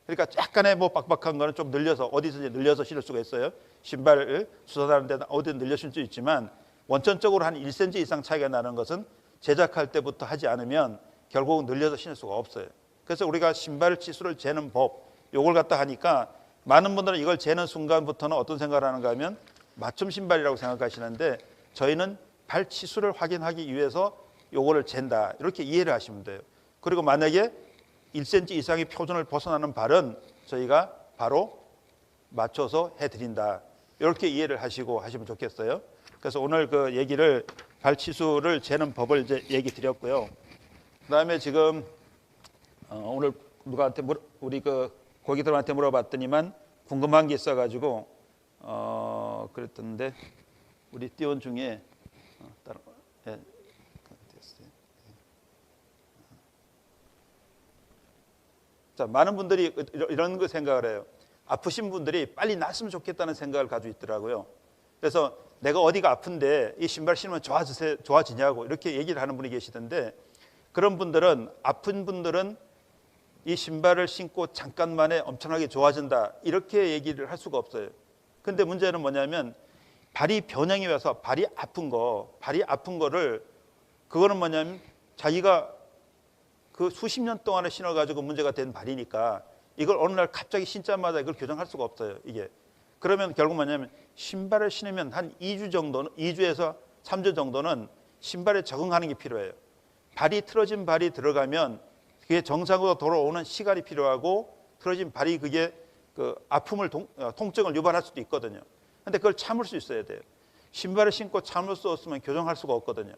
그러니까 약간의 뭐 빡빡한 거는 좀 늘려서 어디든지 늘려서 신을 수가 있어요. 신발을 수선하는 데는 어디든 늘려 신을 수 있지만 원천적으로 한 1cm 이상 차이가 나는 것은 제작할 때부터 하지 않으면 결국 늘려서 신을 수가 없어요. 그래서 우리가 신발 치수를 재는 법 요걸 갖다 하니까 많은 분들은 이걸 재는 순간부터는 어떤 생각을 하는가 하면 맞춤 신발이라고 생각하시는데 저희는 발 치수를 확인하기 위해서 요거를 잰다 이렇게 이해를 하시면 돼요. 그리고 만약에 1cm 이상의 표준을 벗어나는 발은 저희가 바로 맞춰서 해드린다 이렇게 이해를 하시고 하시면 좋겠어요. 그래서 오늘 그 얘기를 발 치수를 재는 법을 이제 얘기 드렸고요. 그다음에 지금 오늘 누가한테 우리 그 고객들한테 물어봤더니만 궁금한 게 있어가지고 그랬던데 우리 띠원 중에 자 많은 분들이 이런 거 생각을 해요. 아프신 분들이 빨리 낫으면 좋겠다는 생각을 가지고 있더라고요. 그래서 내가 어디가 아픈데 이 신발 신으면 좋아지냐고 이렇게 얘기를 하는 분이 계시던데 그런 분들은 아픈 분들은 이 신발을 신고 잠깐 만에 엄청나게 좋아진다 이렇게 얘기를 할 수가 없어요. 근데 문제는 뭐냐면 발이 변형이 와서 발이 아픈 거를 그거는 뭐냐면 자기가 그 수십 년 동안에 신어가지고 문제가 된 발이니까 이걸 어느 날 갑자기 신자마자 이걸 교정할 수가 없어요. 이게 그러면 결국 뭐냐면 신발을 신으면 한 2주 정도는 2주에서 3주 정도는 신발에 적응하는 게 필요해요. 틀어진 발이 들어가면 그게 정상으로 돌아오는 시간이 필요하고 틀어진 발이 그게 그 아픔을 통증을 유발할 수도 있거든요. 근데 그걸 참을 수 있어야 돼요. 신발을 신고 참을 수 없으면 교정할 수가 없거든요.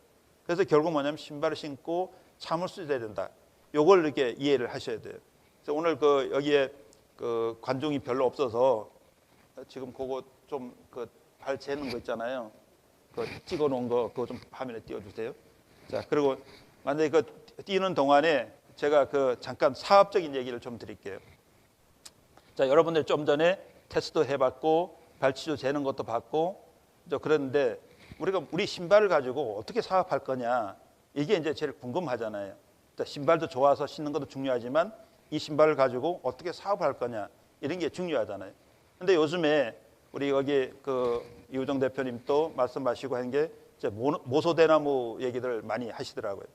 그래서 결국 뭐냐면 신발을 신고 참을 수 있어야 된다. 요걸 이렇게 이해를 하셔야 돼요. 그래서 오늘 그 여기에 그 관중이 별로 없어서 지금 그거 좀 그 발 재는 거 있잖아요. 그 찍어 놓은 거 그거 좀 화면에 띄워 주세요. 자, 그리고 만약에 그 띄는 동안에 제가 그 잠깐 사업적인 얘기를 좀 드릴게요. 자, 여러분들 좀 전에 테스트 해봤고 발치수 재는 것도 봤고 그런데 우리가 우리 신발을 가지고 어떻게 사업할 거냐 이게 이제 제일 궁금하잖아요. 신발도 좋아서 신는 것도 중요하지만 이 신발을 가지고 어떻게 사업할 거냐 이런 게 중요하잖아요. 근데 요즘에 우리 여기 그 이우정 대표님도 말씀하시고 한 게 모소대나무 얘기들 많이 하시더라고요.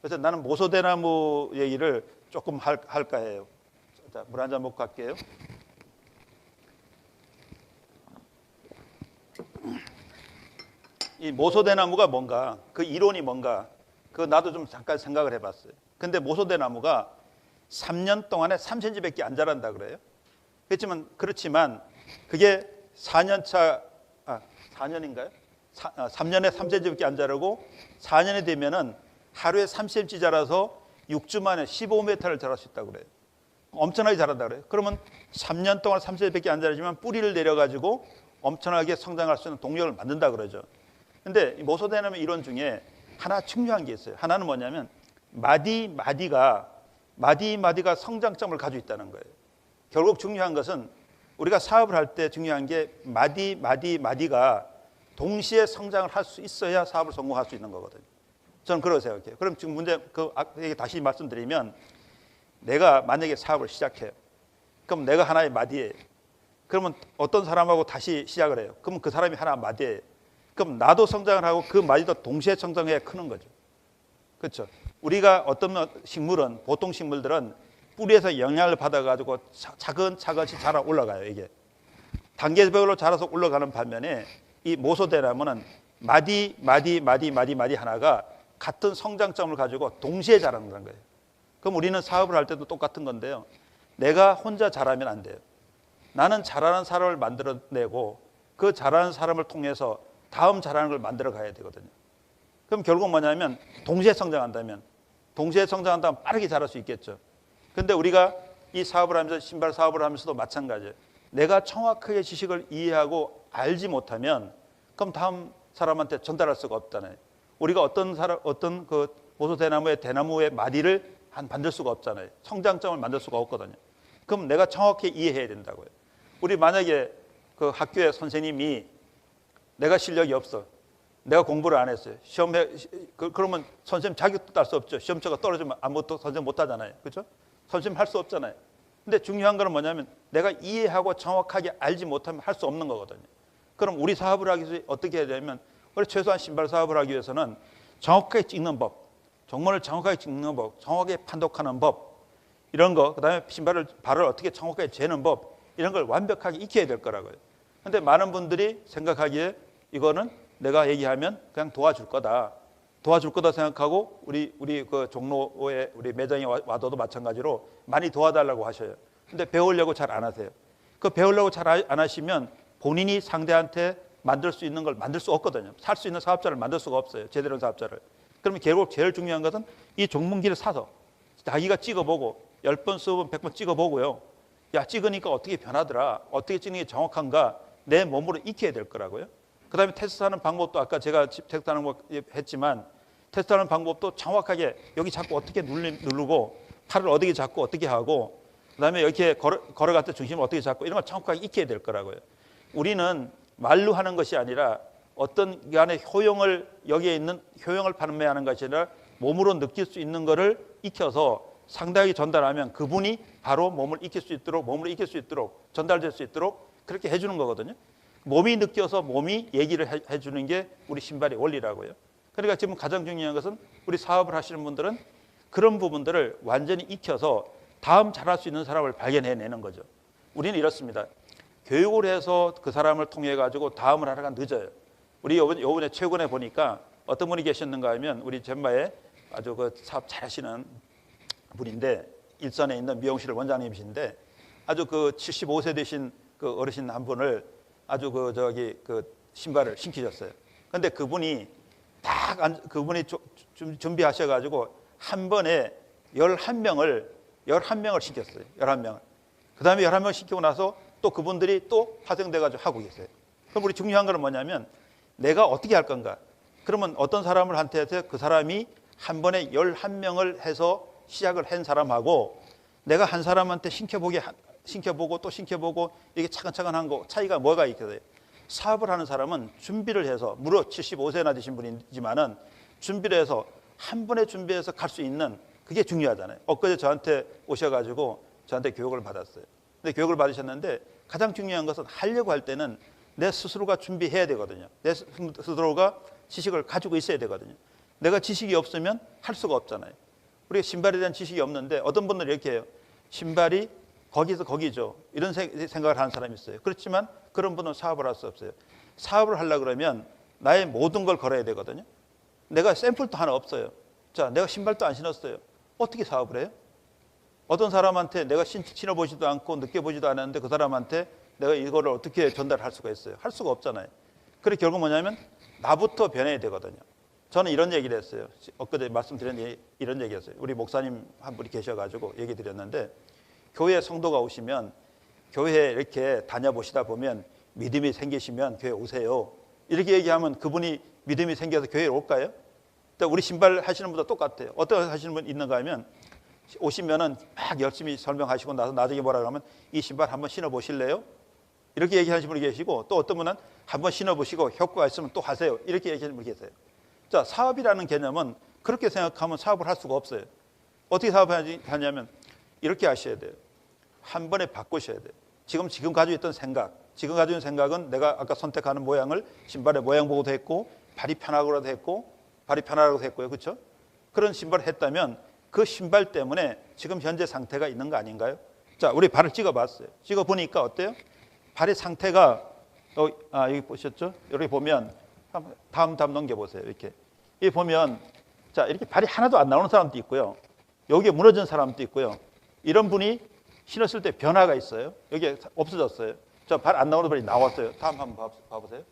그래서 나는 모소대나무 얘기를 조금 할까 해요. 자, 물 한 잔 먹고 갈게요. 이 모소대나무가 뭔가 그 이론이 뭔가 그 나도 좀 잠깐 생각을 해봤어요. 근데 모소대나무가 3년 동안에 3cm밖에 안 자란다 그래요. 그렇지만 그게 4년인가요? 3년에 3cm밖에 안 자라고 4년이 되면은 하루에 3cm 자라서 6주 만에 15m를 자랄 수 있다고 그래요. 엄청나게 자란다 그래요. 그러면 3년 동안 3cm밖에 안 자라지만 뿌리를 내려가지고 엄청나게 성장할 수 있는 동력을 만든다 그러죠. 근데 모소대나무 이론 중에 하나 중요한 게 있어요. 하나는 뭐냐면 마디가 성장점을 가지고 있다는 거예요. 결국 중요한 것은 우리가 사업을 할 때 중요한 게 마디가 동시에 성장을 할 수 있어야 사업을 성공할 수 있는 거거든요. 저는 그렇게 생각해요. 그럼 지금 문제 다시 말씀드리면 내가 만약에 사업을 시작해요. 그럼 내가 하나의 마디예요. 그러면 어떤 사람하고 다시 시작을 해요. 그럼 그 사람이 하나 마디예요. 그럼 나도 성장을 하고 그 마디도 동시에 성장해야 크는 거죠. 그렇죠? 우리가 어떤 식물은, 보통 식물들은 뿌리에서 영향을 받아가지고 차근차근씩 자라 올라가요. 이게 단계별로 자라서 올라가는 반면에 이 모소대나무는 마디 하나가 같은 성장점을 가지고 동시에 자라는 거예요. 그럼 우리는 사업을 할 때도 똑같은 건데요. 내가 혼자 잘하면 안 돼요. 나는 잘하는 사람을 만들어내고 그 잘하는 사람을 통해서 다음 잘하는 걸 만들어 가야 되거든요. 그럼 결국 뭐냐면 동시에 성장한다면 빠르게 자랄 수 있겠죠. 근데 우리가 이 사업을 하면서, 신발 사업을 하면서도 마찬가지예요. 내가 정확하게 지식을 이해하고 알지 못하면 그럼 다음 사람한테 전달할 수가 없잖아요. 우리가 어떤 그 모소대나무의 마디를 만들 수가 없잖아요. 성장점을 만들 수가 없거든요. 그럼 내가 정확히 이해해야 된다고요. 우리 만약에 그 학교에 선생님이 내가 실력이 없어, 내가 공부를 안 했어요, 그러면 선생님 자격도 딸 수 없죠. 시험처가 떨어지면 아무것도 선생님 못 하잖아요. 그렇죠? 선생님 할 수 없잖아요. 근데 중요한 거는 뭐냐면 내가 이해하고 정확하게 알지 못하면 할 수 없는 거거든요. 그럼 우리 사업을 하기 위해서 어떻게 해야 되냐면, 우리 최소한 신발 사업을 하기 위해서는 정확하게 찍는 법, 정말을 정확하게 찍는 법, 정확하게 판독하는 법, 이런 거, 그다음에 발을 어떻게 정확하게 재는 법, 이런 걸 완벽하게 익혀야 될 거라고요. 근데 많은 분들이 생각하기에 이거는 내가 얘기하면 그냥 도와줄 거다 생각하고 우리 그 종로에 우리 매장에 와도 마찬가지로 많이 도와달라고 하셔요. 근데 배우려고 잘 안 하세요. 그 배우려고 잘 안 하시면 본인이 상대한테 만들 수 있는 걸 만들 수 없거든요. 살 수 있는 사업자를 만들 수가 없어요. 제대로 된 사업자를. 그러면 결국 제일 중요한 것은 이 종문기를 사서 자기가 찍어보고 10번, 20번, 100번 찍어보고요. 야, 찍으니까 어떻게 변하더라, 어떻게 찍는 게 정확한가, 내 몸으로 익혀야 될 거라고요. 그 다음에 테스트하는 방법도 아까 제가 테스트하는 거 했지만, 테스트하는 방법도 정확하게 여기 잡고 어떻게 누르고, 팔을 어떻게 잡고 어떻게 하고, 그 다음에 이렇게 걸어갈 때 중심을 어떻게 잡고, 이런 걸 정확하게 익혀야 될 거라고요. 우리는 말로 하는 것이 아니라 어떤 간의 여기에 있는 효용을 판매하는 것이 아니라 몸으로 느낄 수 있는 것을 익혀서 상대에게 전달하면 그분이 바로 몸을 익힐 수 있도록 전달될 수 있도록 그렇게 해주는 거거든요. 몸이 느껴서 몸이 얘기를 해주는 게 우리 신발의 원리라고요. 그러니까 지금 가장 중요한 것은 우리 사업을 하시는 분들은 그런 부분들을 완전히 익혀서 다음 잘할 수 있는 사람을 발견해내는 거죠. 우리는 이렇습니다. 교육을 해서 그 사람을 통해 가지고 다음을 하다가 늦어요. 우리 요번에 최근에 보니까 어떤 분이 계셨는가 하면 우리 젠마에 아주 그 사업 잘하시는 분인데, 일선에 있는 미용실 원장님이신데 아주 그 75세 되신 그 어르신 한 분을 아주 그 신발을 신기셨어요. 근데 그분이 준비하셔가지고 한 번에 11명을 시켰어요. 11명을. 그 다음에 11명을 시키고 나서 또 그분들이 또 파생돼가지고 하고 계세요. 그럼 우리 중요한 건 뭐냐면 내가 어떻게 할 건가. 그러면 어떤 사람을 한테서 그 사람이 한 번에 11명을 해서 시작을 한 사람하고 내가 한 사람한테 신켜보고 또 신켜보고 이게 차근차근 한 거 차이가 뭐가 있겠어요? 사업을 하는 사람은 준비를 해서, 무려 75세나 되신 분이지만은 준비를 해서 한 번에 준비해서 갈 수 있는, 그게 중요하잖아요. 엊그제 저한테 오셔가지고 저한테 교육을 받았어요. 근데 교육을 받으셨는데 가장 중요한 것은 하려고 할 때는 내 스스로가 준비해야 되거든요. 내 스스로가 지식을 가지고 있어야 되거든요. 내가 지식이 없으면 할 수가 없잖아요. 우리가 신발에 대한 지식이 없는데 어떤 분들은 이렇게 해요. 신발이 거기서 거기죠. 이런 생각을 하는 사람이 있어요. 그렇지만 그런 분은 사업을 할 수 없어요. 사업을 하려고 그러면 나의 모든 걸 걸어야 되거든요. 내가 샘플도 하나 없어요. 자, 내가 신발도 안 신었어요. 어떻게 사업을 해요? 어떤 사람한테 내가 신어보지도 않고 느껴보지도 않았는데 그 사람한테 내가 이거를 어떻게 전달할 수가 있어요? 할 수가 없잖아요. 그래서 결국 뭐냐면 나부터 변해야 되거든요. 저는 이런 얘기를 했어요. 엊그제 말씀드린 이런 얘기였어요. 우리 목사님 한 분이 계셔가지고 얘기 드렸는데, 교회 성도가 오시면 교회에 이렇게 다녀보시다 보면 믿음이 생기시면 교회 오세요. 이렇게 얘기하면 그분이 믿음이 생겨서 교회에 올까요? 우리 신발 하시는 분도 똑같아요. 어떤 하시는 분 있는가 하면 오시면은 막 열심히 설명하시고 나서 나중에 뭐라 그러면 이 신발 한번 신어보실래요? 이렇게 얘기하시는 분이 계시고, 또 어떤 분은 한번 신어보시고 효과가 있으면 또 하세요. 이렇게 얘기하시는 분이 계세요. 자, 사업이라는 개념은 그렇게 생각하면 사업을 할 수가 없어요. 어떻게 사업을 하냐면 이렇게 하셔야 돼요. 한 번에 바꾸셔야 돼요. 지금 가지고 있던 생각, 지금 가지고 있는 생각은 내가 아까 선택하는 모양을 신발의 모양 보고도 했고 발이 편하고라도 했고 발이 편하라고 했고요. 그렇죠? 그런 신발을 했다면 그 신발 때문에 지금 현재 상태가 있는 거 아닌가요? 자, 우리 발을 찍어봤어요. 찍어보니까 어때요? 발의 상태가 여기 보셨죠? 여기 보면 다음 넘겨보세요. 이렇게 여기 보면 자 이렇게 발이 하나도 안 나오는 사람도 있고요. 여기에 무너진 사람도 있고요. 이런 분이 신었을 때 변화가 있어요. 여기 없어졌어요. 저 발 안 나오는 발이 나왔어요. 다음 한번 봐보세요.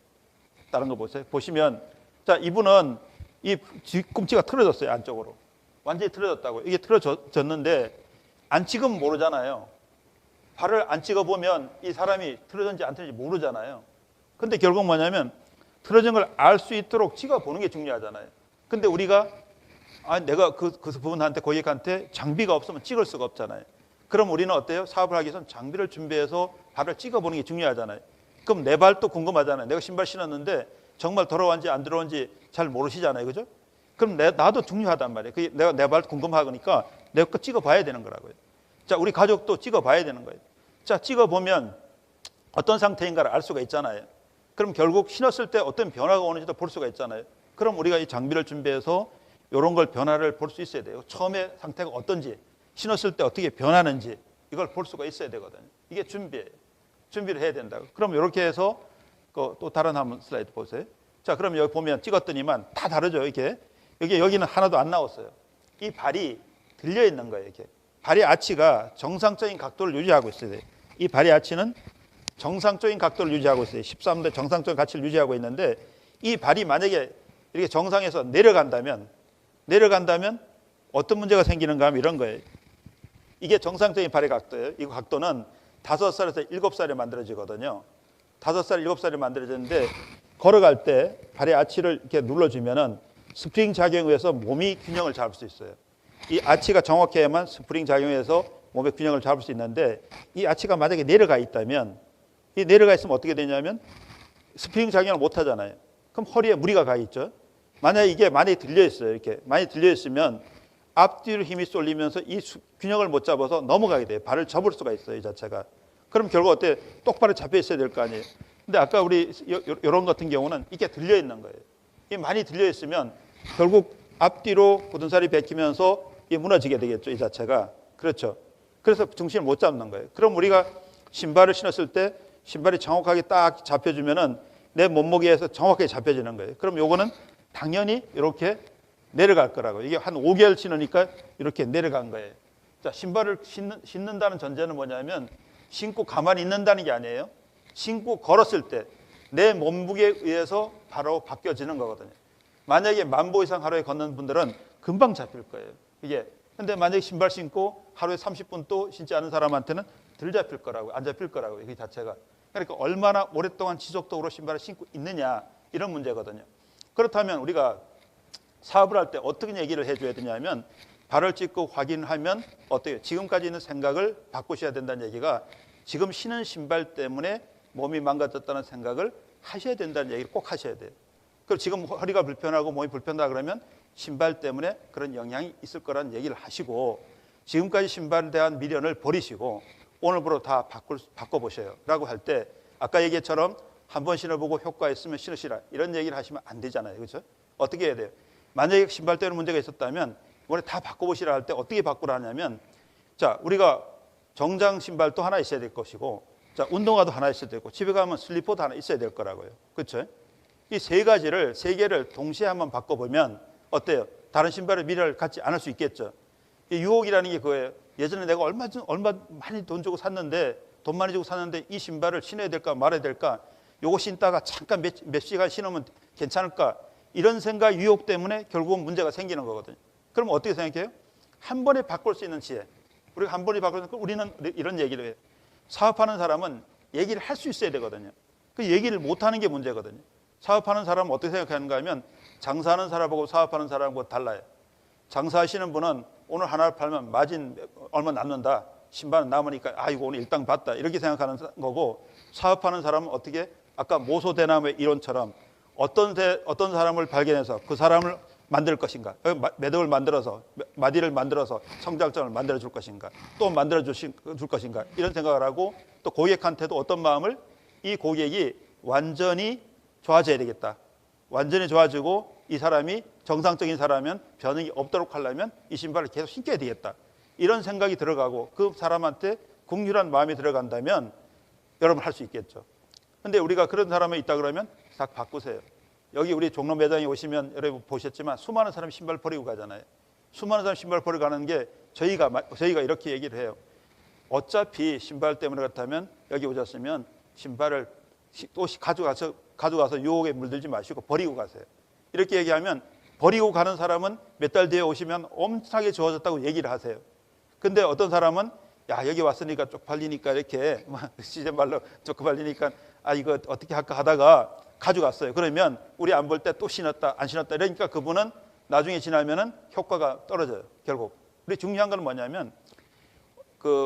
다른 거 보세요. 보시면 자 이분은 이 뒤꿈치가 틀어졌어요. 안쪽으로 완전히 틀어졌다고. 이게 틀어졌는데 안 찍으면 모르잖아요. 발을 안 찍어보면 이 사람이 틀어졌는지 안 틀어졌는지 모르잖아요. 근데 결국 뭐냐면 틀어진 걸 알 수 있도록 찍어보는 게 중요하잖아요. 근데 우리가 내가 그 부분한테 고객한테 장비가 없으면 찍을 수가 없잖아요. 그럼 우리는 어때요? 사업을 하기 위해서는 장비를 준비해서 발을 찍어보는 게 중요하잖아요. 그럼 내 발도 궁금하잖아요. 내가 신발 신었는데 정말 돌아왔는지 안 들어온지 잘 모르시잖아요. 그죠? 그럼 나도 중요하단 말이에요. 내가 내 발 궁금하니까 내 거 찍어봐야 되는 거라고요. 자, 우리 가족도 찍어봐야 되는 거예요. 자, 찍어보면 어떤 상태인가를 알 수가 있잖아요. 그럼 결국 신었을 때 어떤 변화가 오는지도 볼 수가 있잖아요. 그럼 우리가 이 장비를 준비해서 이런 걸 변화를 볼 수 있어야 돼요. 처음에 상태가 어떤지, 신었을 때 어떻게 변하는지 이걸 볼 수가 있어야 되거든요. 이게 준비예요. 준비를 해야 된다고. 그럼 이렇게 해서 또 다른 한번 슬라이드 보세요. 자, 그럼 여기 보면 찍었더니만 다 다르죠. 이렇게 여기는 하나도 안 나왔어요. 이 발이 들려 있는 거예요. 이렇게 발의 아치가 정상적인 각도를 유지하고 있어야 돼요. 이 발의 아치는 정상적인 각도를 유지하고 있어요. 13도 정상적인 가치를 유지하고 있는데 이 발이 만약에 이렇게 정상에서 내려간다면 어떤 문제가 생기는가 하면 이런 거예요. 이게 정상적인 발의 각도예요. 이 각도는 5살에서 7살에 만들어지거든요. 5살, 7살에 만들어지는데 걸어갈 때 발의 아치를 이렇게 눌러주면은 스프링 작용에 의해서 몸이 균형을 잡을 수 있어요. 이 아치가 정확해야만 스프링 작용해서 몸의 균형을 잡을 수 있는데 이 아치가 만약에 내려가 있다면 이 내려가 있으면 어떻게 되냐면 스프링 작용을 못 하잖아요. 그럼 허리에 무리가 가 있죠. 만약에 이게 많이 들려 있어요. 이렇게 많이 들려 있으면 앞뒤로 힘이 쏠리면서 이 균형을 못 잡아서 넘어가게 돼요. 발을 접을 수가 있어요. 이 자체가. 그럼 결국 어때? 똑바로 잡혀 있어야 될 거 아니에요. 근데 아까 우리 이런 같은 경우는 이게 들려 있는 거예요. 이 많이 들려 있으면 결국 앞뒤로 굳은살이 베끼면서 이 무너지게 되겠죠. 이 자체가. 그렇죠. 그래서 중심을 못 잡는 거예요. 그럼 우리가 신발을 신었을 때 신발이 정확하게 딱 잡혀주면은 내 몸무게에서 정확하게 잡혀지는 거예요. 그럼 요거는 당연히 이렇게 내려갈 거라고. 이게 한 5개월 신으니까 이렇게 내려간 거예요. 자, 신발을 신는다는 전제는 뭐냐면 신고 가만히 있는다는 게 아니에요. 신고 걸었을 때 내 몸무게에 의해서 바로 바뀌어지는 거거든요. 만약에 10,000보 이상 하루에 걷는 분들은 금방 잡힐 거예요. 이게. 근데 만약에 신발 신고 하루에 30분도 신지 않은 사람한테는 덜 잡힐 거라고, 안 잡힐 거라고, 이 자체가. 그러니까 얼마나 오랫동안 지속적으로 신발을 신고 있느냐, 이런 문제거든요. 그렇다면 우리가 사업을 할 때 어떻게 얘기를 해줘야 되냐면 발을 찍고 확인하면 어때요? 지금까지 있는 생각을 바꾸셔야 된다는 얘기가 지금 신은 신발 때문에 몸이 망가졌다는 생각을 하셔야 된다는 얘기를 꼭 하셔야 돼요. 그리고 지금 허리가 불편하고 몸이 불편하다 그러면 신발 때문에 그런 영향이 있을 거라는 얘기를 하시고 지금까지 신발에 대한 미련을 버리시고 오늘부로 다 바꿔보셔요 라고 할 때 아까 얘기처럼 한 번 신어보고 효과 있으면 신으시라 이런 얘기를 하시면 안 되잖아요. 그렇죠? 어떻게 해야 돼요? 만약에 신발 때문에 문제가 있었다면 이번에 다 바꿔보시라 할 때 어떻게 바꾸라 하냐면 자, 우리가 정장 신발도 하나 있어야 될 것이고 자, 운동화도 하나 있어야 되고 집에 가면 슬리퍼도 하나 있어야 될 거라고요. 그렇죠? 이 세 개를 동시에 한번 바꿔보면 어때요? 다른 신발에 미련을 갖지 않을 수 있겠죠. 이 유혹이라는 게 그거예요. 예전에 내가 얼마 많이 돈 주고 샀는데 돈 많이 주고 샀는데 이 신발을 신어야 될까 말아야 될까 요거 신다가 잠깐 몇 시간 신으면 괜찮을까 이런 생각 유혹 때문에 결국은 문제가 생기는 거거든요. 그럼 어떻게 생각해요? 한 번에 바꿀 수 있는 지혜. 우리가 한 번에 바꿀 수 있는 우리는 이런 얘기를 해요. 사업하는 사람은 얘기를 할 수 있어야 되거든요. 그 얘기를 못하는 게 문제거든요. 사업하는 사람은 어떻게 생각하는가 하면 장사하는 사람하고 사업하는 사람하고 달라요. 장사하시는 분은 오늘 하나를 팔면 마진 얼마 남는다. 신발은 남으니까 이거 오늘 일당 받다. 이렇게 생각하는 거고 사업하는 사람은 어떻게 아까 모소대나무의 이론처럼 어떤 사람을 발견해서 그 사람을 만들 것인가? 매듭을 만들어서 마디를 만들어서 성장점을 만들어 줄 것인가? 또 만들어 줄 것인가? 이런 생각을 하고 또 고객한테도 어떤 마음을 이 고객이 완전히 좋아져야 되겠다. 완전히 좋아지고 이 사람이 정상적인 사람이면 변형이 없도록 하려면 이 신발을 계속 신겨야 되겠다. 이런 생각이 들어가고 그 사람한테 긍휼한 마음이 들어간다면 여러분 할 수 있겠죠. 근데 우리가 그런 사람이 있다 그러면 딱 바꾸세요. 여기 우리 종로 매장에 오시면 여러분 보셨지만 수많은 사람이 신발 버리고 가잖아요. 수많은 사람이 신발 버리고 가는 게 저희가 이렇게 얘기를 해요. 어차피 신발 때문에 그렇다면 여기 오셨으면 신발을 또 가져가서 유혹에 물들지 마시고 버리고 가세요. 이렇게 얘기하면 버리고 가는 사람은 몇 달 뒤에 오시면 엄청나게 좋아졌다고 얘기를 하세요. 근데 어떤 사람은 야 여기 왔으니까 쪽팔리니까 이렇게 시즌 말로 쪽팔리니까 이거 어떻게 할까 하다가 가져갔어요. 그러면 우리 안 볼 때 또 신었다 안 신었다 이러니까 그분은 나중에 지나면은 효과가 떨어져요. 결국 우리 중요한 건 뭐냐면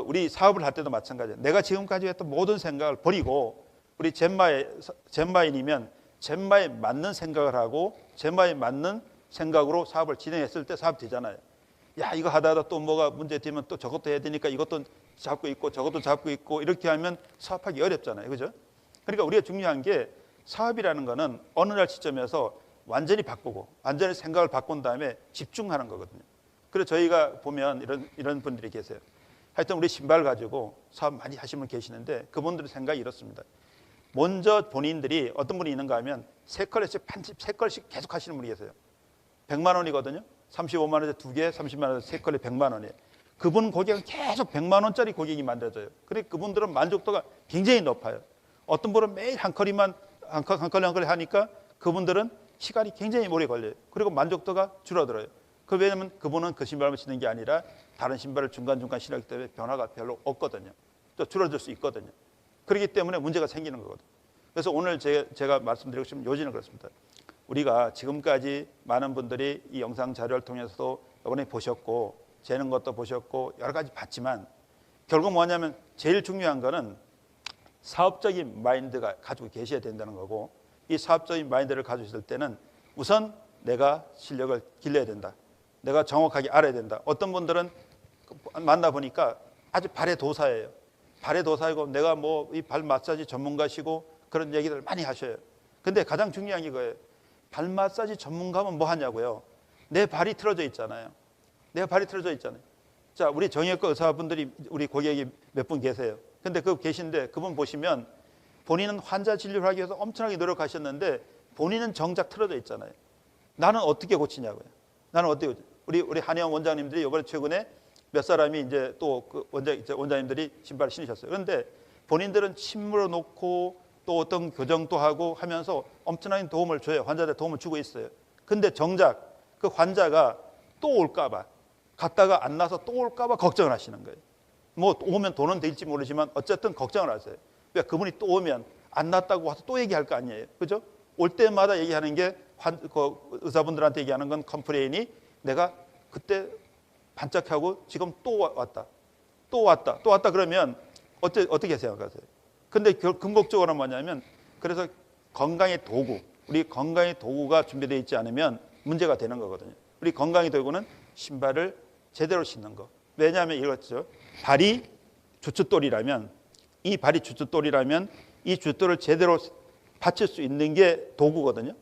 우리 사업을 할 때도 마찬가지예요. 내가 지금까지 했던 모든 생각을 버리고 우리 젠마인이면 젠마에 맞는 생각을 하고 젠마에 맞는 생각으로 사업을 진행했을 때 사업 되잖아요. 야 이거 하다가 또 뭐가 문제 되면 또 저것도 해야 되니까 이것도 잡고 있고 저것도 잡고 있고 이렇게 하면 사업하기 어렵잖아요. 그죠? 그러니까 우리가 중요한 게 사업이라는 거는 어느 날 시점에서 완전히 바꾸고 완전히 생각을 바꾼 다음에 집중하는 거거든요. 그래서 저희가 보면 이런 분들이 계세요. 하여튼 우리 신발 가지고 사업 많이 하시는 분 계시는데 그분들의 생각이 이렇습니다. 먼저 본인들이 어떤 분이 있는가 하면 세 컬씩 계속 하시는 분이 계세요. 100만 원이거든요. 35만 원에 두 개, 30만 원에 세 컬에 100만 원이에요. 그분 고객은 계속 100만 원짜리 고객이 만들어져요. 그러니까 그분들은 만족도가 굉장히 높아요. 어떤 분은 매일 한 컬 하니까 그분들은 시간이 굉장히 오래 걸려요. 그리고 만족도가 줄어들어요. 왜냐하면 그분은 그 신발만 신는 게 아니라 다른 신발을 중간중간 신었기 때문에 변화가 별로 없거든요. 또 줄어들 수 있거든요. 그렇기 때문에 문제가 생기는 거거든요. 그래서 오늘 제가 말씀드리고 싶은 요지는 그렇습니다. 우리가 지금까지 많은 분들이 이 영상 자료를 통해서도 이번에 보셨고 재는 것도 보셨고 여러 가지 봤지만 결국 뭐냐면 제일 중요한 거는 사업적인 마인드가 가지고 계셔야 된다는 거고 이 사업적인 마인드를 가지고 있을 때는 우선 내가 실력을 길러야 된다. 내가 정확하게 알아야 된다. 어떤 분들은 만나보니까 아주 발의 도사예요. 발의 도사이고 내가 뭐 이 발 마사지 전문가시고 그런 얘기들 많이 하셔요. 근데 가장 중요한 게 이거예요. 발 마사지 전문가면 뭐 하냐고요. 내 발이 틀어져 있잖아요. 내 발이 틀어져 있잖아요. 자, 우리 정형외과 의사분들이 우리 고객이 몇 분 계세요. 근데 계신데 그분 보시면 본인은 환자 진료를 하기 위해서 엄청나게 노력하셨는데 본인은 정작 틀어져 있잖아요. 나는 어떻게 고치냐고요. 나는 어떻게 고치? 우리 한의원 원장님들이 이번에 최근에 몇 사람이 이제 또 그 원장님들이 신발을 신으셨어요. 그런데 본인들은 침물어 놓고 또 어떤 교정도 하고 하면서 엄청난 도움을 줘요. 환자들 도움을 주고 있어요. 근데 정작 그 환자가 또 올까봐 갔다가 안 나서 또 올까봐 걱정을 하시는 거예요. 뭐 오면 돈은 될지 모르지만 어쨌든 걱정을 하세요. 왜 그분이 또 오면 안 났다고 와서 또 얘기할 거 아니에요. 그죠? 올 때마다 얘기하는 게 의사분들한테 얘기하는 건 컴플레인이 내가 그때 반짝하고 지금 또 왔다 그러면 어떻게 생각하세요? 근데 근본적으로 뭐냐면 그래서 건강의 도구, 우리 건강의 도구가 준비되어 있지 않으면 문제가 되는 거거든요. 우리 건강의 도구는 신발을 제대로 신는 거. 왜냐하면 이렇죠. 발이 주춧돌이라면 이 주춧돌을 제대로 받칠 수 있는 게 도구거든요.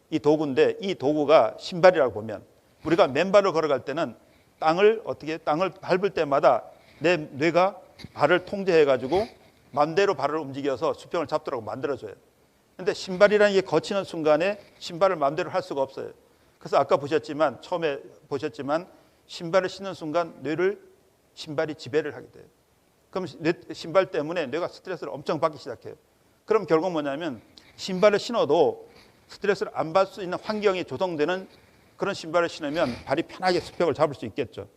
이 도구인데 이 도구가 신발이라고 보면 우리가 맨발로 걸어갈 때는 땅을 밟을 때마다 내 뇌가 발을 통제해가지고 마음대로 발을 움직여서 수평을 잡도록 만들어줘요. 근데 신발이라는 게 거치는 순간에 신발을 마음대로 할 수가 없어요. 그래서 아까 처음에 보셨지만 신발을 신는 순간 신발이 지배를 하게 돼요. 그럼 신발 때문에 뇌가 스트레스를 엄청 받기 시작해요. 그럼 결국 뭐냐면 신발을 신어도 스트레스를 안 받을 수 있는 환경이 조성되는 그런 신발을 신으면 발이 편하게 수평을 잡을 수 있겠죠.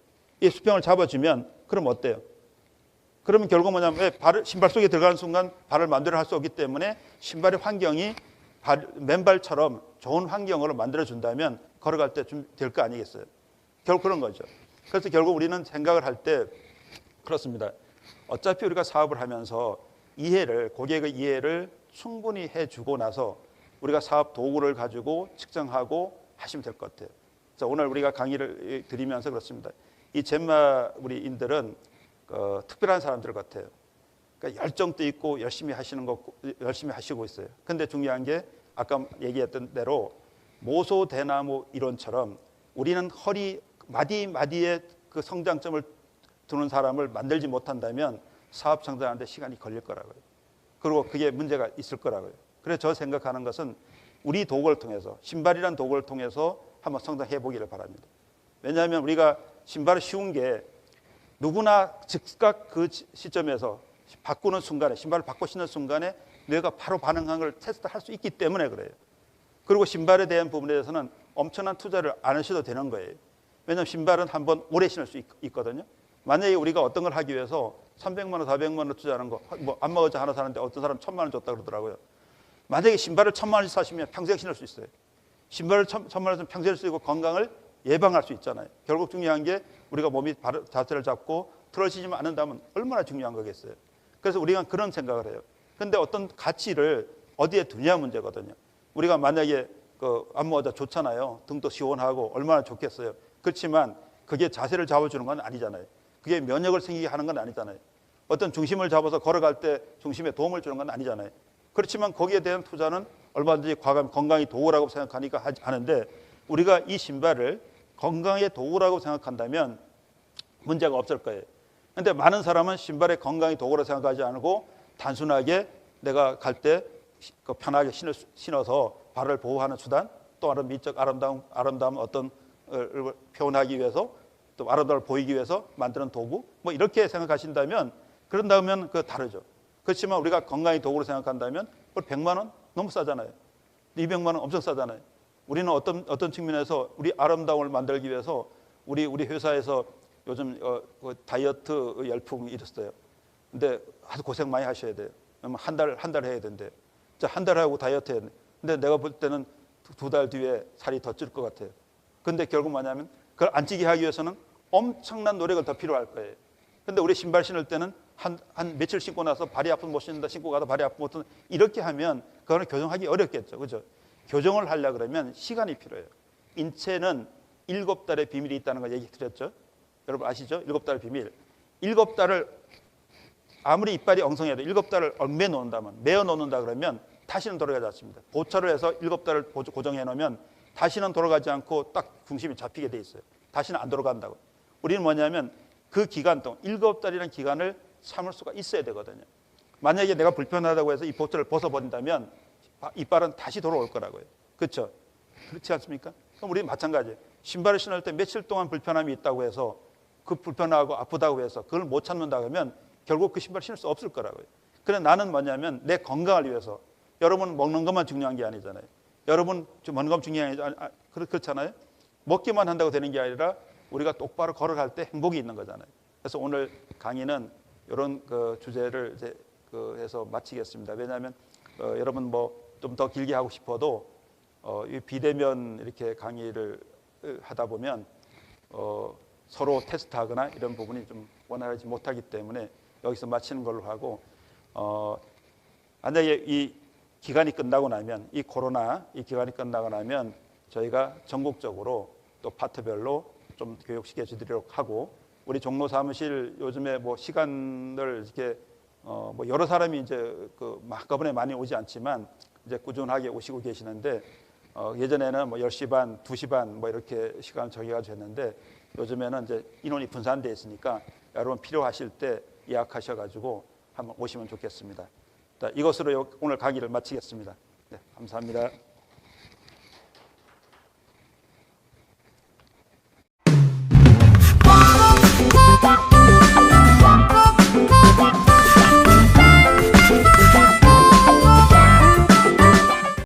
이 수평을 잡아주면 그럼 어때요? 그러면 결국 뭐냐면 신발 속에 들어가는 순간 발을 마음대로 할 수 없기 때문에 신발의 환경이 맨발처럼 좋은 환경으로 만들어준다면 걸어갈 때 좀 될 거 아니겠어요? 결국 그런 거죠. 그래서 결국 우리는 생각을 할 때 그렇습니다. 어차피 우리가 사업을 하면서 고객의 이해를 충분히 해주고 나서 우리가 사업 도구를 가지고 측정하고 하시면 될 것 같아요. 자, 오늘 우리가 강의를 드리면서 그렇습니다. 이 젠마우리인들은 특별한 사람들 같아요. 그러니까 열정도 있고 열심히 하시고 있어요. 근데 중요한 게 아까 얘기했던 대로 모소 대나무 이론처럼 우리는 허리 마디마디에 그 성장점을 두는 사람을 만들지 못한다면 사업 성장하는데 시간이 걸릴 거라고요. 그리고 그게 문제가 있을 거라고요. 그래서 저 생각하는 것은 우리 도구를 통해서, 신발이란 도구를 통해서 한번 성장해 보기를 바랍니다. 왜냐하면 우리가 신발을 쉬운 게 누구나 즉각 그 시점에서 바꾸는 순간에, 신발을 바꿔 신는 순간에 뇌가 바로 반응한 걸 테스트할 수 있기 때문에 그래요. 그리고 신발에 대한 부분에 대해서는 엄청난 투자를 안 하셔도 되는 거예요. 왜냐하면 신발은 한번 오래 신을 수 있거든요. 만약에 우리가 어떤 걸 하기 위해서 300만 원, 400만 원 투자하는 거, 뭐 안마의자 하나 사는데 어떤 사람 1000만 원 줬다 그러더라고요. 만약에 신발을 1000만 원씩 사시면 평생 신을 수 있어요. 신발을 1000만 원씩 평생 쓰고 건강을 예방할 수 있잖아요. 결국 중요한 게 우리가 몸이 자세를 잡고 틀어지지 않는다면 얼마나 중요한 거겠어요. 그래서 우리가 그런 생각을 해요. 근데 어떤 가치를 어디에 두냐 문제거든요. 우리가 만약에 그 안마의자 좋잖아요. 등도 시원하고 얼마나 좋겠어요. 그렇지만 그게 자세를 잡아주는 건 아니잖아요. 그게 면역을 생기게 하는 건 아니잖아요. 어떤 중심을 잡아서 걸어갈 때 중심에 도움을 주는 건 아니잖아요. 그렇지만 거기에 대한 투자는 얼마든지 건강이 도구라고 생각하니까 하는데 우리가 이 신발을 건강의 도구라고 생각한다면 문제가 없을 거예요. 그런데 많은 사람은 신발의 건강이 도구라고 생각하지 않고 단순하게 내가 갈 때 편하게 신어서 발을 보호하는 수단, 또 다른 미적 아름다움 어떤 표현하기 위해서 또 아름다움을 보이기 위해서 만드는 도구 뭐 이렇게 생각하신다면 그런다면 그 다르죠. 그렇지만 우리가 건강의 도구로 생각한다면 100만 원 너무 싸잖아요. 200만 원 엄청 싸잖아요. 우리는 어떤 측면에서 우리 아름다움을 만들기 위해서 우리 회사에서 요즘 다이어트 열풍이 일었어요. 근데 아주 고생 많이 하셔야 돼요. 한 달 해야 된대요. 자, 한 달 하고 다이어트 해야 돼. 근데 내가 볼 때는 2달 뒤에 살이 더 찔 것 같아요. 근데 결국 뭐냐면 그걸 안 찌게 하기 위해서는 엄청난 노력을 더 필요할 거예요. 근데 우리 신발 신을 때는 한 며칠 신고 나서 발이 아프면 못 신는다, 신고 가다 발이 아프면 못 신는다, 이렇게 하면 그거는 교정하기 어렵겠죠. 그죠? 교정을 하려고 그러면 시간이 필요해요. 인체는 7달의 비밀이 있다는 거 얘기 드렸죠. 여러분 아시죠? 7달의 비밀. 7달을 아무리 이빨이 엉성해도 7달을 매어 놓는다 그러면 다시는 돌아가지 않습니다. 보철을 해서 7달을 고정해 놓으면 다시는 돌아가지 않고 딱 중심이 잡히게 돼 있어요. 다시는 안 돌아간다고. 우리는 뭐냐면 그 기간 동안 7달이라는 기간을 참을 수가 있어야 되거든요. 만약에 내가 불편하다고 해서 이 보철을 벗어버린다면 이빨은 다시 돌아올 거라고요. 그렇죠? 그렇지 않습니까? 그럼 우리 마찬가지예요. 신발을 신을 때 며칠 동안 불편함이 있다고 해서 그 불편하고 아프다고 해서 그걸 못 참는다 그러면 결국 그 신발을 신을 수 없을 거라고요. 그래 나는 뭐냐면 내 건강을 위해서 여러분 먹는 것만 중요한 게 아니잖아요. 여러분 먹는 것 중요한 게 그렇잖아요. 먹기만 한다고 되는 게 아니라 우리가 똑바로 걸어갈 때 행복이 있는 거잖아요. 그래서 오늘 강의는 이런 그 주제를 이제 해서 마치겠습니다. 왜냐하면 여러분 뭐 좀 더 길게 하고 싶어도 이 비대면 이렇게 강의를 하다 보면 서로 테스트하거나 이런 부분이 좀 원활하지 못하기 때문에 여기서 마치는 걸로 하고 만약에 이 기간이 끝나고 나면 이 코로나 이 기간이 끝나고 나면 저희가 전국적으로 또 파트별로 좀 교육시켜 주도록 하고 우리 종로 사무실 요즘에 뭐 시간을 이렇게 뭐 여러 사람이 이제 그 한꺼번에 많이 오지 않지만 이제 꾸준하게 오시고 계시는데 예전에는 뭐 10시 반, 2시 반 뭐 이렇게 시간을 정해가지고 했는데 요즘에는 이제 인원이 분산되어 있으니까 여러분 필요하실 때 예약하셔가지고 한번 오시면 좋겠습니다. 자, 이것으로 오늘 강의를 마치겠습니다. 네, 감사합니다.